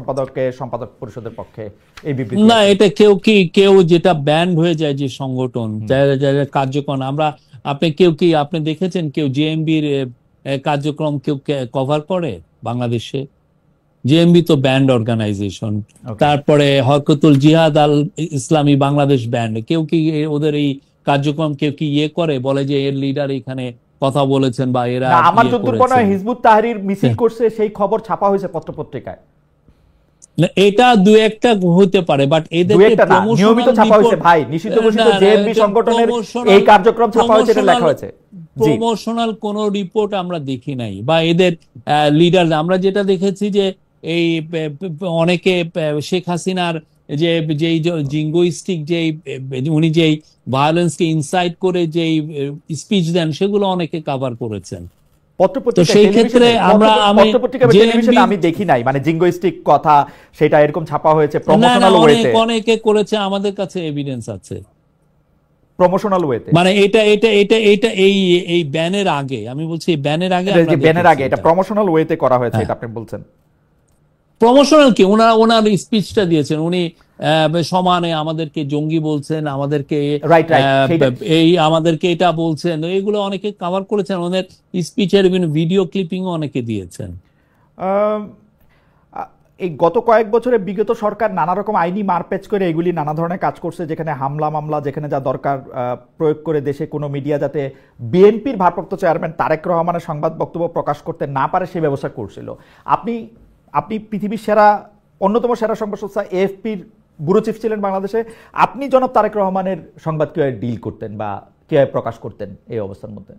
সম্পাদক পরিষদের পক্ষে এই বিবৃতি। না, এটা কেউ যেটা ব্যান্ড হয়ে যায় যে সংগঠন কার্যক্রম, আপনি আপনি দেখেছেন কেউ জেএমবির কার্যক্রম কেউ কভার করে বাংলাদেশে? জেএমবি তো ব্যান্ড অর্গানাইজেশন। তারপরে হরকতুল জিহাদ আল ইসলামী বাংলাদেশ ব্যান্ড, কেউ কি ওদের এই কার্যক্রম কেউ কি করে বলে যে এর লিডার এখানে কথা বলেছেন বা এরা? আমার যতদূর মনে হয় হিজবুত তাহরির মিছিল করছে, সেই খবর ছাপা হয়েছে পত্রপত্রিকায়। এটা দু একটা হতে পারে, বাট এদের নিয়মিত ছাপা হয়েছে ভাই, নিষিদ্ধ ঘোষিত জেএমবি সংগঠনের এই কার্যক্রম ছাপা হয়েছে, এটা লেখা হয়েছে। প্রমোশনাল কোন রিপোর্ট আমরা দেখি নাই, বা এদের লিডার আমরা যেটা দেখেছি যে এই অনেকে শেখ হাসিনার যে জিঙ্গোইস্টিক যে উনি যে ভায়োলেন্সকে ইনসাইট করে যে স্পিচ দেন সেগুলো অনেকে কভার করেছেন। তো সেই ক্ষেত্রে আমি দেখি নাই মানে জিঙ্গোইস্টিক কথা সেটা এরকম ছাপা হয়েছে প্রমোশনাল ওয়েতে, অনেকে করেছে, আমাদের কাছে এভিডেন্স আছে প্রমোশনাল ওয়েতে। মানে এটা এই ব্যানের আগে, আমি বলছি ব্যানের আগে এটা প্রমোশনাল ওয়েতে করা হয়েছে, এটা আপনি বলছেন। প্রমোশনাল কি, ওনার স্পিচটা দিয়েছেন, উনি সমানে আমাদেরকে জঙ্গি বলছেন, আমাদেরকে আমাদেরকে এটা বলছেন, এগুলো অনেকে কভার করেছেন। ওনার স্পিচের বিভিন্ন ভিডিও ক্লিপিং অনেকে দিয়েছেন। এই গত কয়েক বছরে বিগত সরকার নানা রকম আইনি মারপ্যাচ করে এগুলি নানা ধরনের কাজ করছে, যেখানে হামলা মামলা যেখানে যা দরকার প্রয়োগ করে দেশে কোনো মিডিয়া যাতে বিএনপির ভারপ্রাপ্ত চেয়ারম্যান তারেক রহমানের সংবাদ বক্তব্য প্রকাশ করতে না পারে সেই ব্যবস্থা করছিল। আপনি পৃথিবীর অন্যতম সেরা সংবাদ সংস্থা এএফপির ব্যুরো চিফ ছিলেন বাংলাদেশে, আপনি জনাব তারেক রহমানের সংবাদ কিভাবে ডিল করতেন বা কিভাবে প্রকাশ করতেন এই অবস্থার মধ্যে?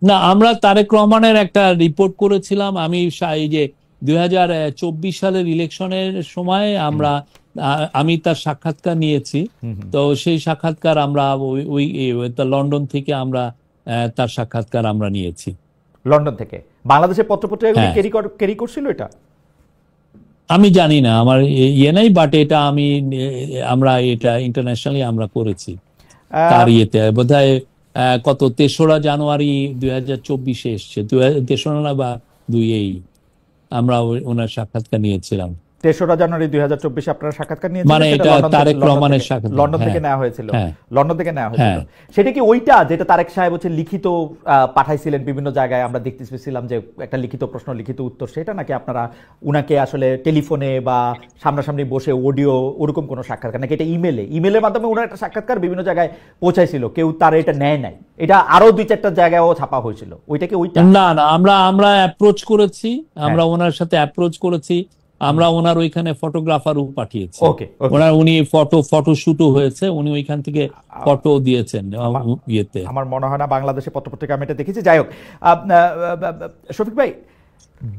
না, আমরা তারেক রহমানের একটা রিপোর্ট করেছিলাম। আমি এই যে 2024 সালের ইলেকশনের সময় আমি তার সাক্ষাৎকার নিয়েছি। তো সেই সাক্ষাৎকার আমরা ওই লন্ডন থেকে আমরা তার সাক্ষাৎকার আমরা নিয়েছি। লন্ডন থেকে বাংলাদেশের পত্রপত্রিকাগুলি ক্যারি করছিল এটা? আমি জানি না, আমার ইয়ে নাই, বাট এটা আমরা এটা ইন্টারন্যাশনালি আমরা করেছি। তার ইয়েতে বোধহয় কত 3রা জানুয়ারি 2024 এসছে, 3রা বা 2 আমরা ওনার সাক্ষাৎকার নিয়েছিলাম। 3রা জানুয়ারি 2024 আপনারা সাক্ষাৎকার নিয়েছিলেন, মানে এটা তারেক রহমানের সাক্ষাৎকার লন্ডন থেকে নেওয়া হয়েছিল। লন্ডন থেকে নেওয়া হয়েছিল, সেটা কি ওইটা যেটা তারেক সাহেব হচ্ছে লিখিত পাঠাইছিলেন বিভিন্ন জায়গায়, আমরা দেখতে পেয়েছিলাম যে একটা লিখিত প্রশ্ন লিখিত উত্তর, সেটা নাকি আপনারা উনাকে আসলে টেলিফোনে বা সামনাসামনি বসে অডিও ওরকম কোনো সাক্ষাৎকার, নাকি এটা ইমেলের মাধ্যমে ওনার একটা সাক্ষাৎকার বিভিন্ন জায়গায় পৌঁছাইছিল, কেউ তার এটা নেয় নাই, এটা আরো 2-4টা জায়গায়ও ছাপা হয়েছিল, ওইটা কি ওইটা? না, আমরা অ্যাপ্রোচ করেছি, আমরা ওনার সাথে অ্যাপ্রোচ করেছি, আমরা ওনার ওইখানে ফটোগ্রাফারও পাঠিয়েছি, উনি ফটো শুটও হয়েছে, উনি ওইখান থেকে ফটো দিয়েছেন ইয়েতে। আমার মনে হয় না বাংলাদেশে পত্রপত্রিকা আমি এটা দেখেছি। যাই হোক, শফিক ভাই,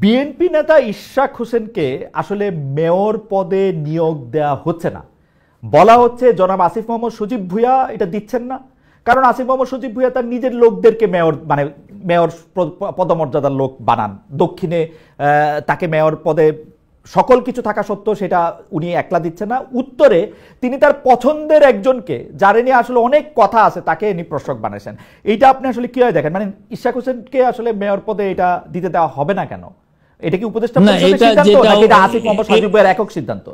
বিএনপি নেতা ইশরাক হোসেনকে আসলে মেয়র পদে নিয়োগ দেওয়া হচ্ছে না, বলা হচ্ছে জনাব আসিফ মোহাম্মদ সজীব ভুঁইয়া এটা দিচ্ছেন না, কারণ আসিফ মোহাম্মদ সজীব ভুঁইয়া তার নিজের লোকদেরকে মেয়র মানে মেয়র পদমর্যাদার লোক বানান। দক্ষিণে তাকে মেয়র পদে সকল কিছু থাকা সত্ত্বেও সেটা উনি একলা দিচ্ছেন না। উত্তরে তিনি তার পছন্দের একজনকে, যারে নিয়ে আসলে অনেক কথা আছে, তাকে ইনি প্রশাসক বানাইছেন। এইটা আপনি আসলে কিভাবে দেখেন? মানে ইশাক হোসেনকে আসলে মেয়র পদে এটা দিতে দেওয়া হবে না কেন? এটা কি উপদেষ্টা পরিষদের সিদ্ধান্ত নাকি এটা আসিফ মোহাম্মদ সজীব ভুঁইয়ার একক সিদ্ধান্ত?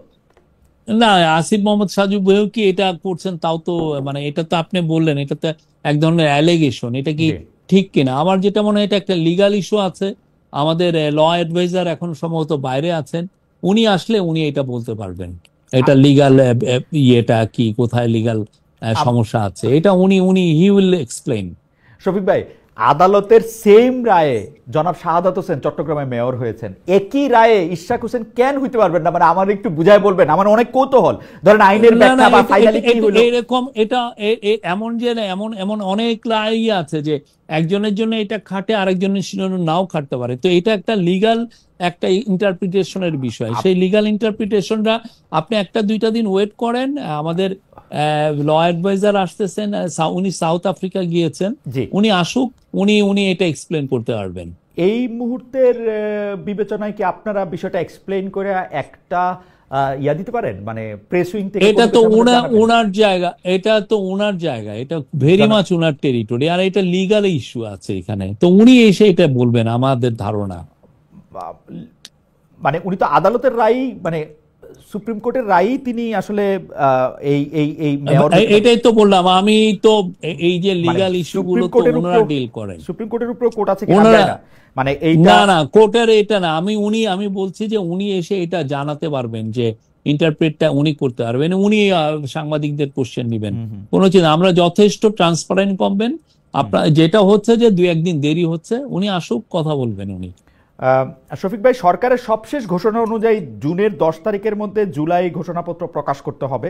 না, আসিফ মোহাম্মদ সাজু ভাইও কি এটা করছেন তাও তো, মানে এটা তো আপনি বললেন এটা তো এক ধরনের অ্যালিগেশন, এটা কি ঠিক কিনা? আমার যেটা মনে হয় এটা একটা লিগাল ইস্যু আছে। আমাদের ল অ্যাডভাইজার এখন সম্ভবত বাইরে আছেন, উনি আসলে উনি এটা বলতে পারবেন এটা লিগাল ইয়েটা কি, কোথায় লিগাল সমস্যা আছে, এটা উনি উনি হি উইল এক্সপ্লেইন। শফিক ভাই, আদালতের সেম রায়ে জনাব শাহাদাত হোসেন চট্টগ্রামে মেয়র হয়েছেন, একই রায়ে ইশাক হোসেন কেন হইতে পারবেন না? মানে আমার একটু বুঝাই বলবেন, আমার অনেক কৌতূহল। ধরেন আইনের ব্যাখ্যা বা ফাইনালি কি হলো এরকম, এটা এমন যে এমন এমন অনেক রায় আছে যে একজনের জন্য এটা খাটে, আরেকজনের জন্য নাও খাটতে পারে। তো এটা একটা লিগাল একটা ইন্টারপ্রিটেশনের বিষয়। সেই লিগাল ইন্টারপ্রিটেশনটা আপনি একটা দুইটা দিন ওয়েট করেন। আমাদের ল অ্যাডভাইজার আসতেছেন, উনি সাউথ আফ্রিকা গিয়েছেন, উনি আসুক, উনি উনি এটা এক্সপ্লেন করতে পারবেন। এই মুহূর্তের বিবেচনায় কি আপনারা বিষয়টা এক্সপ্লেন করে একটা ইয়া দিতে পারেন? মানে প্রেস উইং থেকে এটা তো ওনার জায়গা, এটা তো ওনার জায়গা, এটা ভেরি মাচ ওনার টেরিটরি, আর এটা লিগাল ইস্যু আছে এখানে, তো উনি এসে এটা বলবেন আমাদের ধারণা। মানে উনি তো আদালতের রায়, মানে সুপ্রিম কোর্টের রায় তিনি আসলে এই এই এই এটাই তো বললাম আমি, তো এই যে লিগাল ইস্যুগুলো তো ওনারা ডিল করেন। সুপ্রিম কোর্টের উপর কোর্ট আছে কিনা জানি না, মানে এইটা না কোর্টের এটা না, আমি বলছি যে উনি এসে এটা জানাতে পারবেন, যে ইন্টারপ্রেটটা উনি করতে পারবেন, উনি সাংবাদিকদের কোশ্চেন নেবেন, কোনো চিন্তা। আমরা যথেষ্ট ট্রান্সপারেন্ট করবেন। আপনার যেটা হচ্ছে যে দুই একদিন দেরি হচ্ছে, উনি আসুক, কথা বলবেন উনি। শফিক ভাই, সরকারের সবশেষ ঘোষণা অনুযায়ী জুনের 10 তারিখের মধ্যে জুলাই ঘোষণাপত্র প্রকাশ করতে হবে।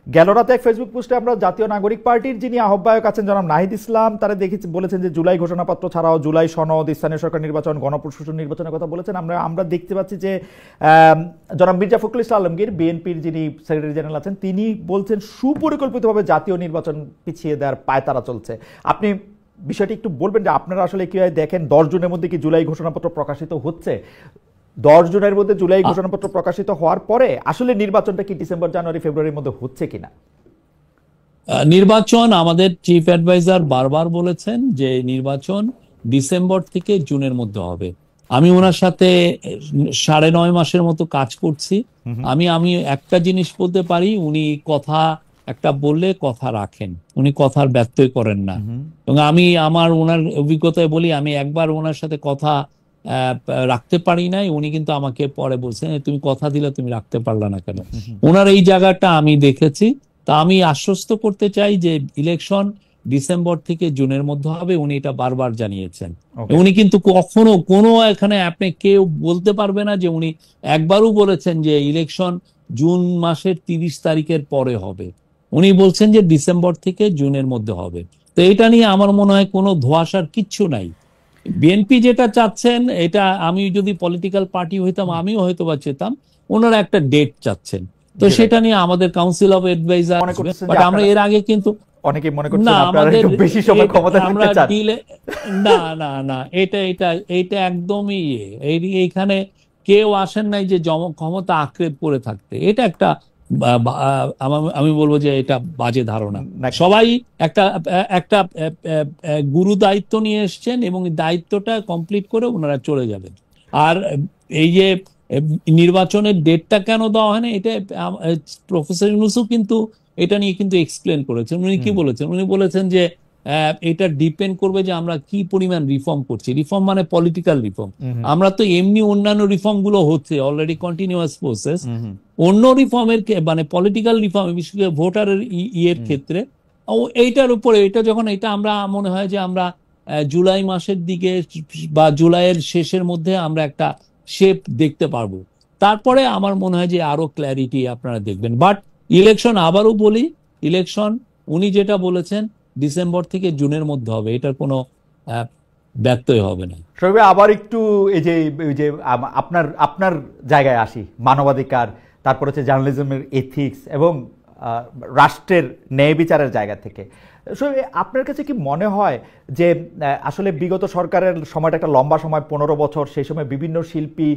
গেল রাতে এক ফেসবুক পোস্টে আমরা জাতীয় নাগরিক পার্টির যিনি আহ্বায়ক আছেন জনাব নাহিদ ইসলাম, তারা দেখেছি বলেছেন যে জুলাই ঘোষণাপত্র ছাড়াও জুলাই সনদ, স্থানীয় সরকার নির্বাচন, গণপ্রশাসন নির্বাচনের কথা বলেছেন। আমরা দেখতে পাচ্ছি যে জনাব মির্জা ফখরুল ইসলাম আলমগীর, বিএনপির যিনি সেক্রেটারি জেনারেল আছেন, তিনি বলছেন সুপরিকল্পিতভাবে জাতীয় নির্বাচন পিছিয়ে দেওয়ার পায়তারা চলছে। আপনি বিষয়টি একটু বলবেন যে আপনারা আসলে কিভাবে দেখেন? 10 জুনের মধ্যে কি জুলাই ঘোষণাপত্র প্রকাশিত হচ্ছে? 10 জুনের মধ্যে জুলাই ঘোষণাপত্র প্রকাশিত হওয়ার পরে আসলে নির্বাচনটা কি ডিসেম্বর, জানুয়ারি, ফেব্রুয়ারির মধ্যে হচ্ছে কিনা? নির্বাচন, আমাদের চিফ অ্যাডভাইজার বারবার বলেছেন যে নির্বাচন ডিসেম্বর থেকে জুনের মধ্যে হবে। আমি ওনার সাথে 9.5 মাসের মতো কাজ করছি। আমি একটা জিনিস বলতে পারি, উনি কথা একটা বললে কথা রাখেন, উনি কথার ব্যত্যয় করেন না। এবং আমি ওনার অভিজ্ঞতায় বলি, আমি একবার ওনার সাথে কথা রাখতে পারি নাই, উনি কিন্তু আমাকে পরে বলছেন তুমি কথা দিলে তুমি রাখতে পারলা না কেন। ওনার এই জায়গাটা আমি দেখেছি। তা আমি আশ্বস্ত করতে চাই যে ইলেকশন ডিসেম্বর থেকে জুনের মধ্যে হবে, উনি এটা বারবার জানিয়েছেন। উনি কিন্তু কখনো কোনো এখানে আপনি কেউ বলতে পারবে না যে উনি একবারও বলেছেন যে ইলেকশন জুন মাসের 30 তারিখের পরে হবে। উনি বলছেন যে ডিসেম্বর থেকে জুনের মধ্যে হবে। তো এটা নিয়ে আমার মনে হয় কোনো ধোঁয়াশার কিচ্ছু নাই। বিএনপি যেটা চাচ্ছেন, এটা আমি যদি পলিটিক্যাল পার্টি হইতাম আমিও হয়তো বা চেতাম, ওনারা একটা ডেট চাচ্ছেন। তো সেটা নিয়ে আমাদের কাউন্সিল অফ অ্যাডভাইজার, বাট আমরা এর আগে কিন্তু অনেকে মনে করছেন আপনারা একটু বেশি সময় ক্ষমতা থাকতে চান। না এটা একদমই এইখানে কেউ আসেন নাই যে ক্ষমতা আঁকড়ে পড়ে থাকতে। এটা একটা আমি বলবো যে এটা বাজে ধারণা। সবাই একটা গুরু দায়িত্ব নিয়ে এসছেন এবং দায়িত্বটা কমপ্লিট করে ওনারা চলে যাবেন। আর এই যে নির্বাচনের ডেটটা কেন দেওয়া হয় না, এটা প্রফেসর ইউনূসও কিন্তু এটা নিয়ে কিন্তু এক্সপ্লেন করেছেন। উনি কি বলেছেন? উনি বলেছেন যে এটা ডিপেন্ড করবে যে আমরা কি পরিমাণ রিফর্ম করছি। রিফর্ম মানে পলিটিক্যাল রিফর্ম। আমরা তো এমনি অন্যান্য রিফর্ম গুলো হচ্ছে অলরেডি কন্টিনিউয়াস প্রসেস। অন্য রিফর্মের মানে পলিটিক্যাল রিফর্ম, বিশেষ করে ভোটারের ইয়ের ক্ষেত্রে এইটার উপরে, এটা যখন এটা আমরা মনে হয় যে আমরা জুলাই মাসের দিকে বা জুলাইয়ের শেষের মধ্যে আমরা একটা শেপ দেখতে পারবো। তারপরে আমার মনে হয় যে আরো ক্ল্যারিটি আপনারা দেখবেন। বাট ইলেকশন, আবারও বলি, ইলেকশন উনি যেটা বলেছেন ডিসেম্বর থেকে জুনের মধ্যে হবে, এটার কোনো ব্যত্যয় হবে না। আবার একটু এই যে আপনার জায়গায় আসি, মানবাধিকার, তারপর হচ্ছে জার্নালিজমের এথিক্স এবং রাষ্ট্রের ন্যায় বিচারের জায়গা থেকে। আপনার কাছে কি মনে হয় যে আসলে বিগত সরকারের সময়টা একটা লম্বা সময়, 15 বছর, সেই সময় বিভিন্ন শিল্পী,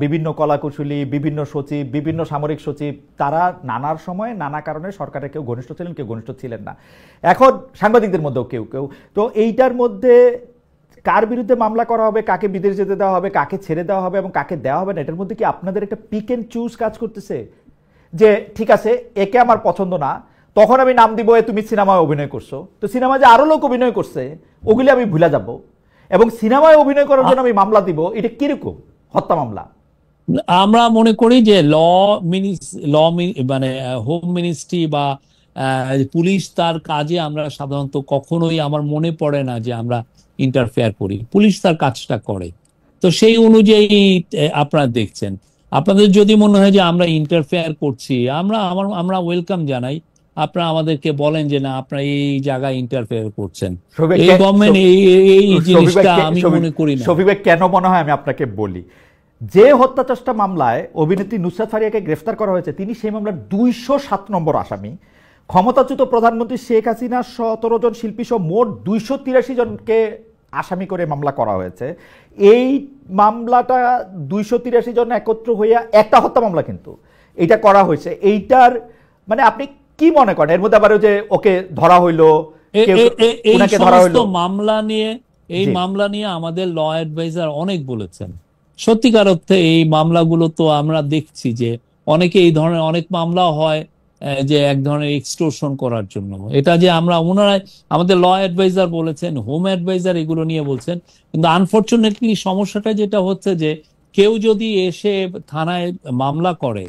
বিভিন্ন কলাকুশলী, বিভিন্ন সচিব, বিভিন্ন সামরিক সচিব, তারা নানার সময় নানা কারণে সরকারের কেউ ঘনিষ্ঠ ছিলেন, কেউ ঘনিষ্ঠ ছিলেন না। এখন সাংবাদিকদের মধ্যেও কেউ কেউ, তো এইটার মধ্যে কার বিরুদ্ধে মামলা করা হবে, কাকে বিদেশ যেতে দেওয়া হবে, কাকে ছেড়ে দেওয়া হবে এবং কাকে দেওয়া হবে না, এটার মধ্যে কি আপনাদের একটা পিক এন্ড চুজ কাজ করতেছে? যে ঠিক আছে, একে আমার পছন্দ না, তখন আমি নাম দিব তুমি সিনেমায় অভিনয় করছো, তো সিনেমায় যে আরো লোক অভিনয় করছে ওগুলি আমি ভুলে যাব, এবং সিনেমায় অভিনয় করার জন্য আমি মামলা দিব, এটা কিরকম হত্যা মামলা? আমরা মনে করি যে ল মানে হোম মিনিস্ট্রি বা পুলিশ তার কাজে আমরা সাধারণত কখনোই, আমার মনে পড়ে না যে আমরা ইন্টারফেয়ার করি। পুলিশ তার কাজটা করে, তো সেই অনুযায়ী আপনারা দেখছেন। আপনাদের যদি মনে হয় যে আমরা ইন্টারফেয়ার করছি, আমরা ওয়েলকাম জানাই। আপনারা আমাদেরকে বলেন যে না, আপনারা এই জায়গায় ইন্টারফেয়ার করছেন, এই গভর্নমেন্ট এই জিনিসটা আমি মনে করি না। শফিক ভাই, কেন মনে হয় আমি আপনাকে বলি, যে হত্যা চেষ্টা মামলায় অভিনেত্রী নুসরাত ফারিয়াকে গ্রেফতার করা হয়েছে, তিনি সেই মামলার 207 নম্বর আসামি। ক্ষমতাচ্যুত প্রধানমন্ত্রী শেখ হাসিনা 17 জন শিল্পী সহ মোট 283 জনকে আসামি করে মামলা করা হয়েছে। এই মামলাটা 283 জন একত্র হইয়া একটা হত্যা মামলা কিন্তু এটা করা হয়েছে। এইটার মানে আপনি কি মনে করেন, এর মধ্যে আবার যে ওকে ধরা হইলো, ওনাকে ধরা হইলো, মামলা নিয়ে আমাদের ল অ্যাডভাইজার অনেক বলেছেন। সত্যিকার অর্থে এই মামলাগুলো তো আমরা দেখছি যে অনেকে এই ধরনের অনেক মামলা হয় যে এক ধরনের এক্সটোরশন করার জন্য। এটা যে ওনারা আমাদের ল অ্যাডভাইজার বলেছেন, হোম অ্যাডভাইজার এগুলো নিয়ে বলছেন, কিন্তু আনফরচুনেটলি সমস্যাটা যেটা হচ্ছে যে কেউ যদি এসে থানায় মামলা করে,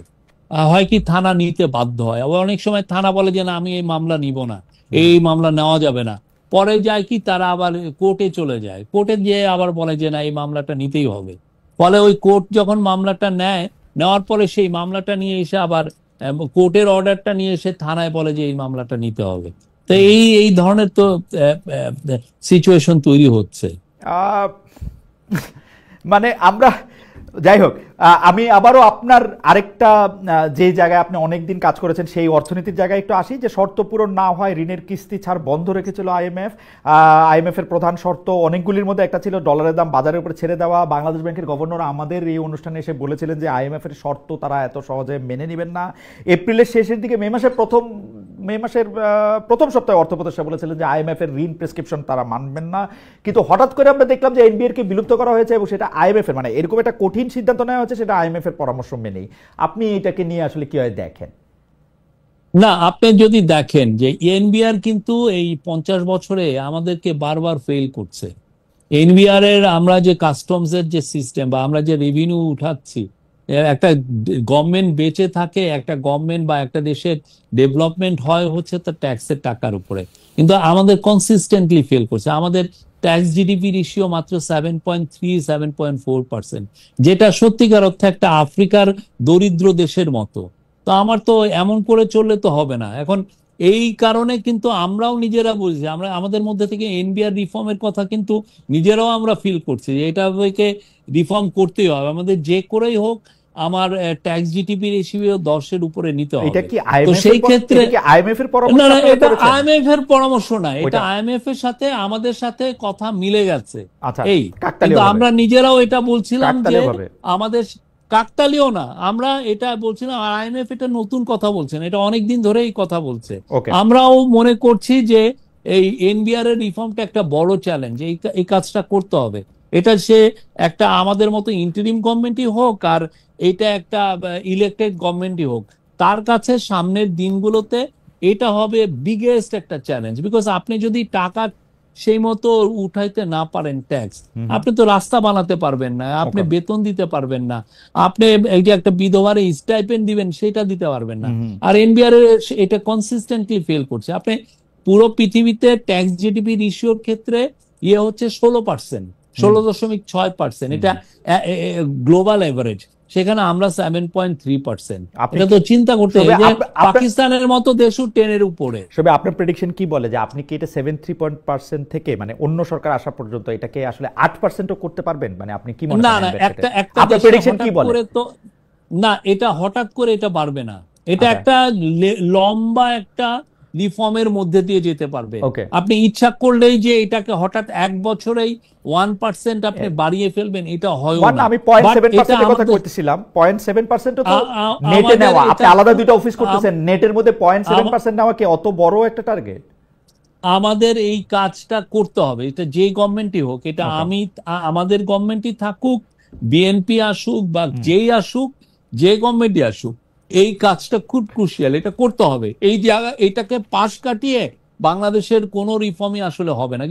হয় কি থানা নিতে বাধ্য হয়। আবার অনেক সময় থানা বলে যে না, আমি এই মামলা নিব না, এই মামলা নেওয়া যাবে না। পরে যায় কি, তারা আবার কোর্টে চলে যায়, কোর্টে গিয়ে আবার বলে যে না, এই মামলাটা নিতেই হবে। ফলে ওই কোর্ট যখন মামলাটা নেওয়ার পরে সেই মামলাটা নিয়ে এসে আবার কোর্টের অর্ডারটা নিয়ে এসে থানায় বলে যে এই মামলাটা নিতে হবে। তো এই ধরনের তো সিচুয়েশন তৈরি হচ্ছে। মানে আমরা, যাই হোক, আমি আবারও আপনার আরেকটা যে জায়গায় আপনি অনেকদিন কাজ করেছেন সেই অর্থনীতির জায়গায় একটু আসি, যে শর্ত পূরণ না হয় ঋণের কিস্তি ছাড় বন্ধ রেখেছিল আইএমএফ এর প্রধান শর্ত অনেকগুলির মধ্যে একটা ছিল ডলারের দাম বাজারের উপরে ছেড়ে দেওয়া। বাংলাদেশ ব্যাংকের গভর্নর আমাদের এই অনুষ্ঠানে এসে বলেছিলেন যে আইএমএফ এর শর্ত তারা এত সহজে মেনে নেবেন না। এপ্রিলের শেষের দিকে মে মাসের প্রথম সপ্তাহে অর্থ উপদেষ্টা বলেছিলেন যে আইএমএফ এর ঋণ প্রেসক্রিপশন তারা মানবেন না, কিন্তু হঠাৎ করে আমরা দেখলাম যে এনবিআর কে বিলুপ্ত করা হয়েছে এবং সেটা আইএমএফ এর, মানে এরকম একটা কঠিন সিদ্ধান্ত নেওয়া হয়েছে সেটা আইএমএফ এর পরামর্শ মেনেই। আপনি এটাকে নিয়ে আসলে কিভাবে দেখেন? না, আপনি যদি দেখেন যে এনবিআর কিন্তু এই 50 বছরে আমাদেরকে বারবার ফেল করছে। এনবিআর এর আমরা যে কাস্টমস এর যে সিস্টেম বা আমরা যে রেভিনিউ উঠাচ্ছি, একটা গভর্নমেন্ট বেঁচে থাকে, একটা গভর্নমেন্ট বা একটা দেশের ডেভেলপমেন্ট হয় হচ্ছে তার ট্যাক্সের টাকার উপরে, কিন্তু আমাদের কনসিস্টেন্টলি ফেল করছে। আমাদের ট্যাক্স জিডিপি রেশিও মাত্র 7.3-7.4%, যেটা সত্যিকার অর্থে একটা আফ্রিকার দরিদ্র দেশের মতো। তো আমার তো এমন করে চললে তো হবে না। এখন এই কারণে কিন্তু আমরাও নিজেরা বলছি, আমরা আমাদের মধ্যে থেকে এনবিআর রিফর্মের কথা কিন্তু নিজেরাও আমরা ফিল করছি যে এটাকে রিফর্ম করতেই হবে আমাদের, যে করেই হোক আমার ট্যাক্স জিডিপি রেশিও 10-এর উপরে নিতে হবে। তো সেই ক্ষেত্রে আইএমএফ এর পরামর্শ, না, এটা আইএমএফ এর পরামর্শ না, এটা আইএমএফ এর সাথে আমাদের সাথে কথা মিলে গেছে। এই কিন্তু আমরা নিজেরাও এটা বলছিলাম যে আমাদের কাকতালীয় না, আমরা এটা বলছিলাম। আর আইএমএফ এটা নতুন কথা বলছেন, এটা অনেকদিন ধরে এই কথা বলছে। আমরাও মনে করছি যে এই এনবিআর এর রিফর্মটা একটা বড় চ্যালেঞ্জ, এই কাজটা করতে হবে। এটা সে একটা আমাদের মতো ইন্টারিম গভর্নমেন্টই হোক আর এটা একটা ইলেক্টেড গভর্নমেন্টই হোক, তার কাছে সামনের দিনগুলোতে এটা হবে বিগেস্ট একটা চ্যালেঞ্জ। বিকজ আপনি যদি টাকা সেই মতো উঠাইতে না পারেন ট্যাক্স, আপনি তো রাস্তা বানাতে পারবেন না, আপনি বেতন দিতে পারবেন না, আপনি এই যে একটা বিধবার স্টাইপেন্ড দিবেন সেটা দিতে পারবেন না। আর এনবিআর এটা কনসিস্টেন্টলি ফেল করছে। আপনি পুরো পৃথিবীতে ট্যাক্স জিডিপি রেশিওর ক্ষেত্রে ইয়ে হচ্ছে 16%, 16.6%, এটা গ্লোবাল এভারেজ, সেখানে আমরা 7.3%। এটা তো চিন্তা করতে হবে যে পাকিস্তানের মতো দেশও 10-এর উপরে। সবে আপনার প্রেডিকশন কি বলে যে আপনি কি এটা 7.3% থেকে মানে অন্য সরকার আসা পর্যন্ত এটাকে আসলে 8%ও করতে পারবেন? মানে আপনি কি মনে করেন? না, আপনার প্রেডিকশন কি বলে? না, এটা হঠাৎ করে এটা বাড়বে না, এটা একটা লম্বা একটা রিফর্মের মধ্যে দিয়ে যেতে পারবে। Okay. আপনি ইচ্ছা করলেই যে এটাকে হঠাৎ এক বছরেই 1% আপনি বাড়িয়ে ফেলবেন, এটা হয় না, আমি 0.7% এর কথা কইতেছিলাম। 0.7% তো নেটে নেওয়া, আপনি আলাদা দুটো অফিস করতেছেন, নেটের মধ্যে 0.7% নেওয়া কি অত বড় একটা টার্গেট? আমাদের এই কাজটা করতে হবে, এটা যে গভর্নমেন্টই হোক, এটা আমাদের গভর্নমেন্টই থাকুক, বিএনপি আসুক বা যেই আসুক, যে গভর্নমেন্টই আসুক, এই কাজটা খুব ক্রুশিয়াল, এটা করতে হবে। এই জায়গা এটাকে পাশ কাটিয়ে বাংলাদেশের কোনো রিফর্মই আসলে হবে না।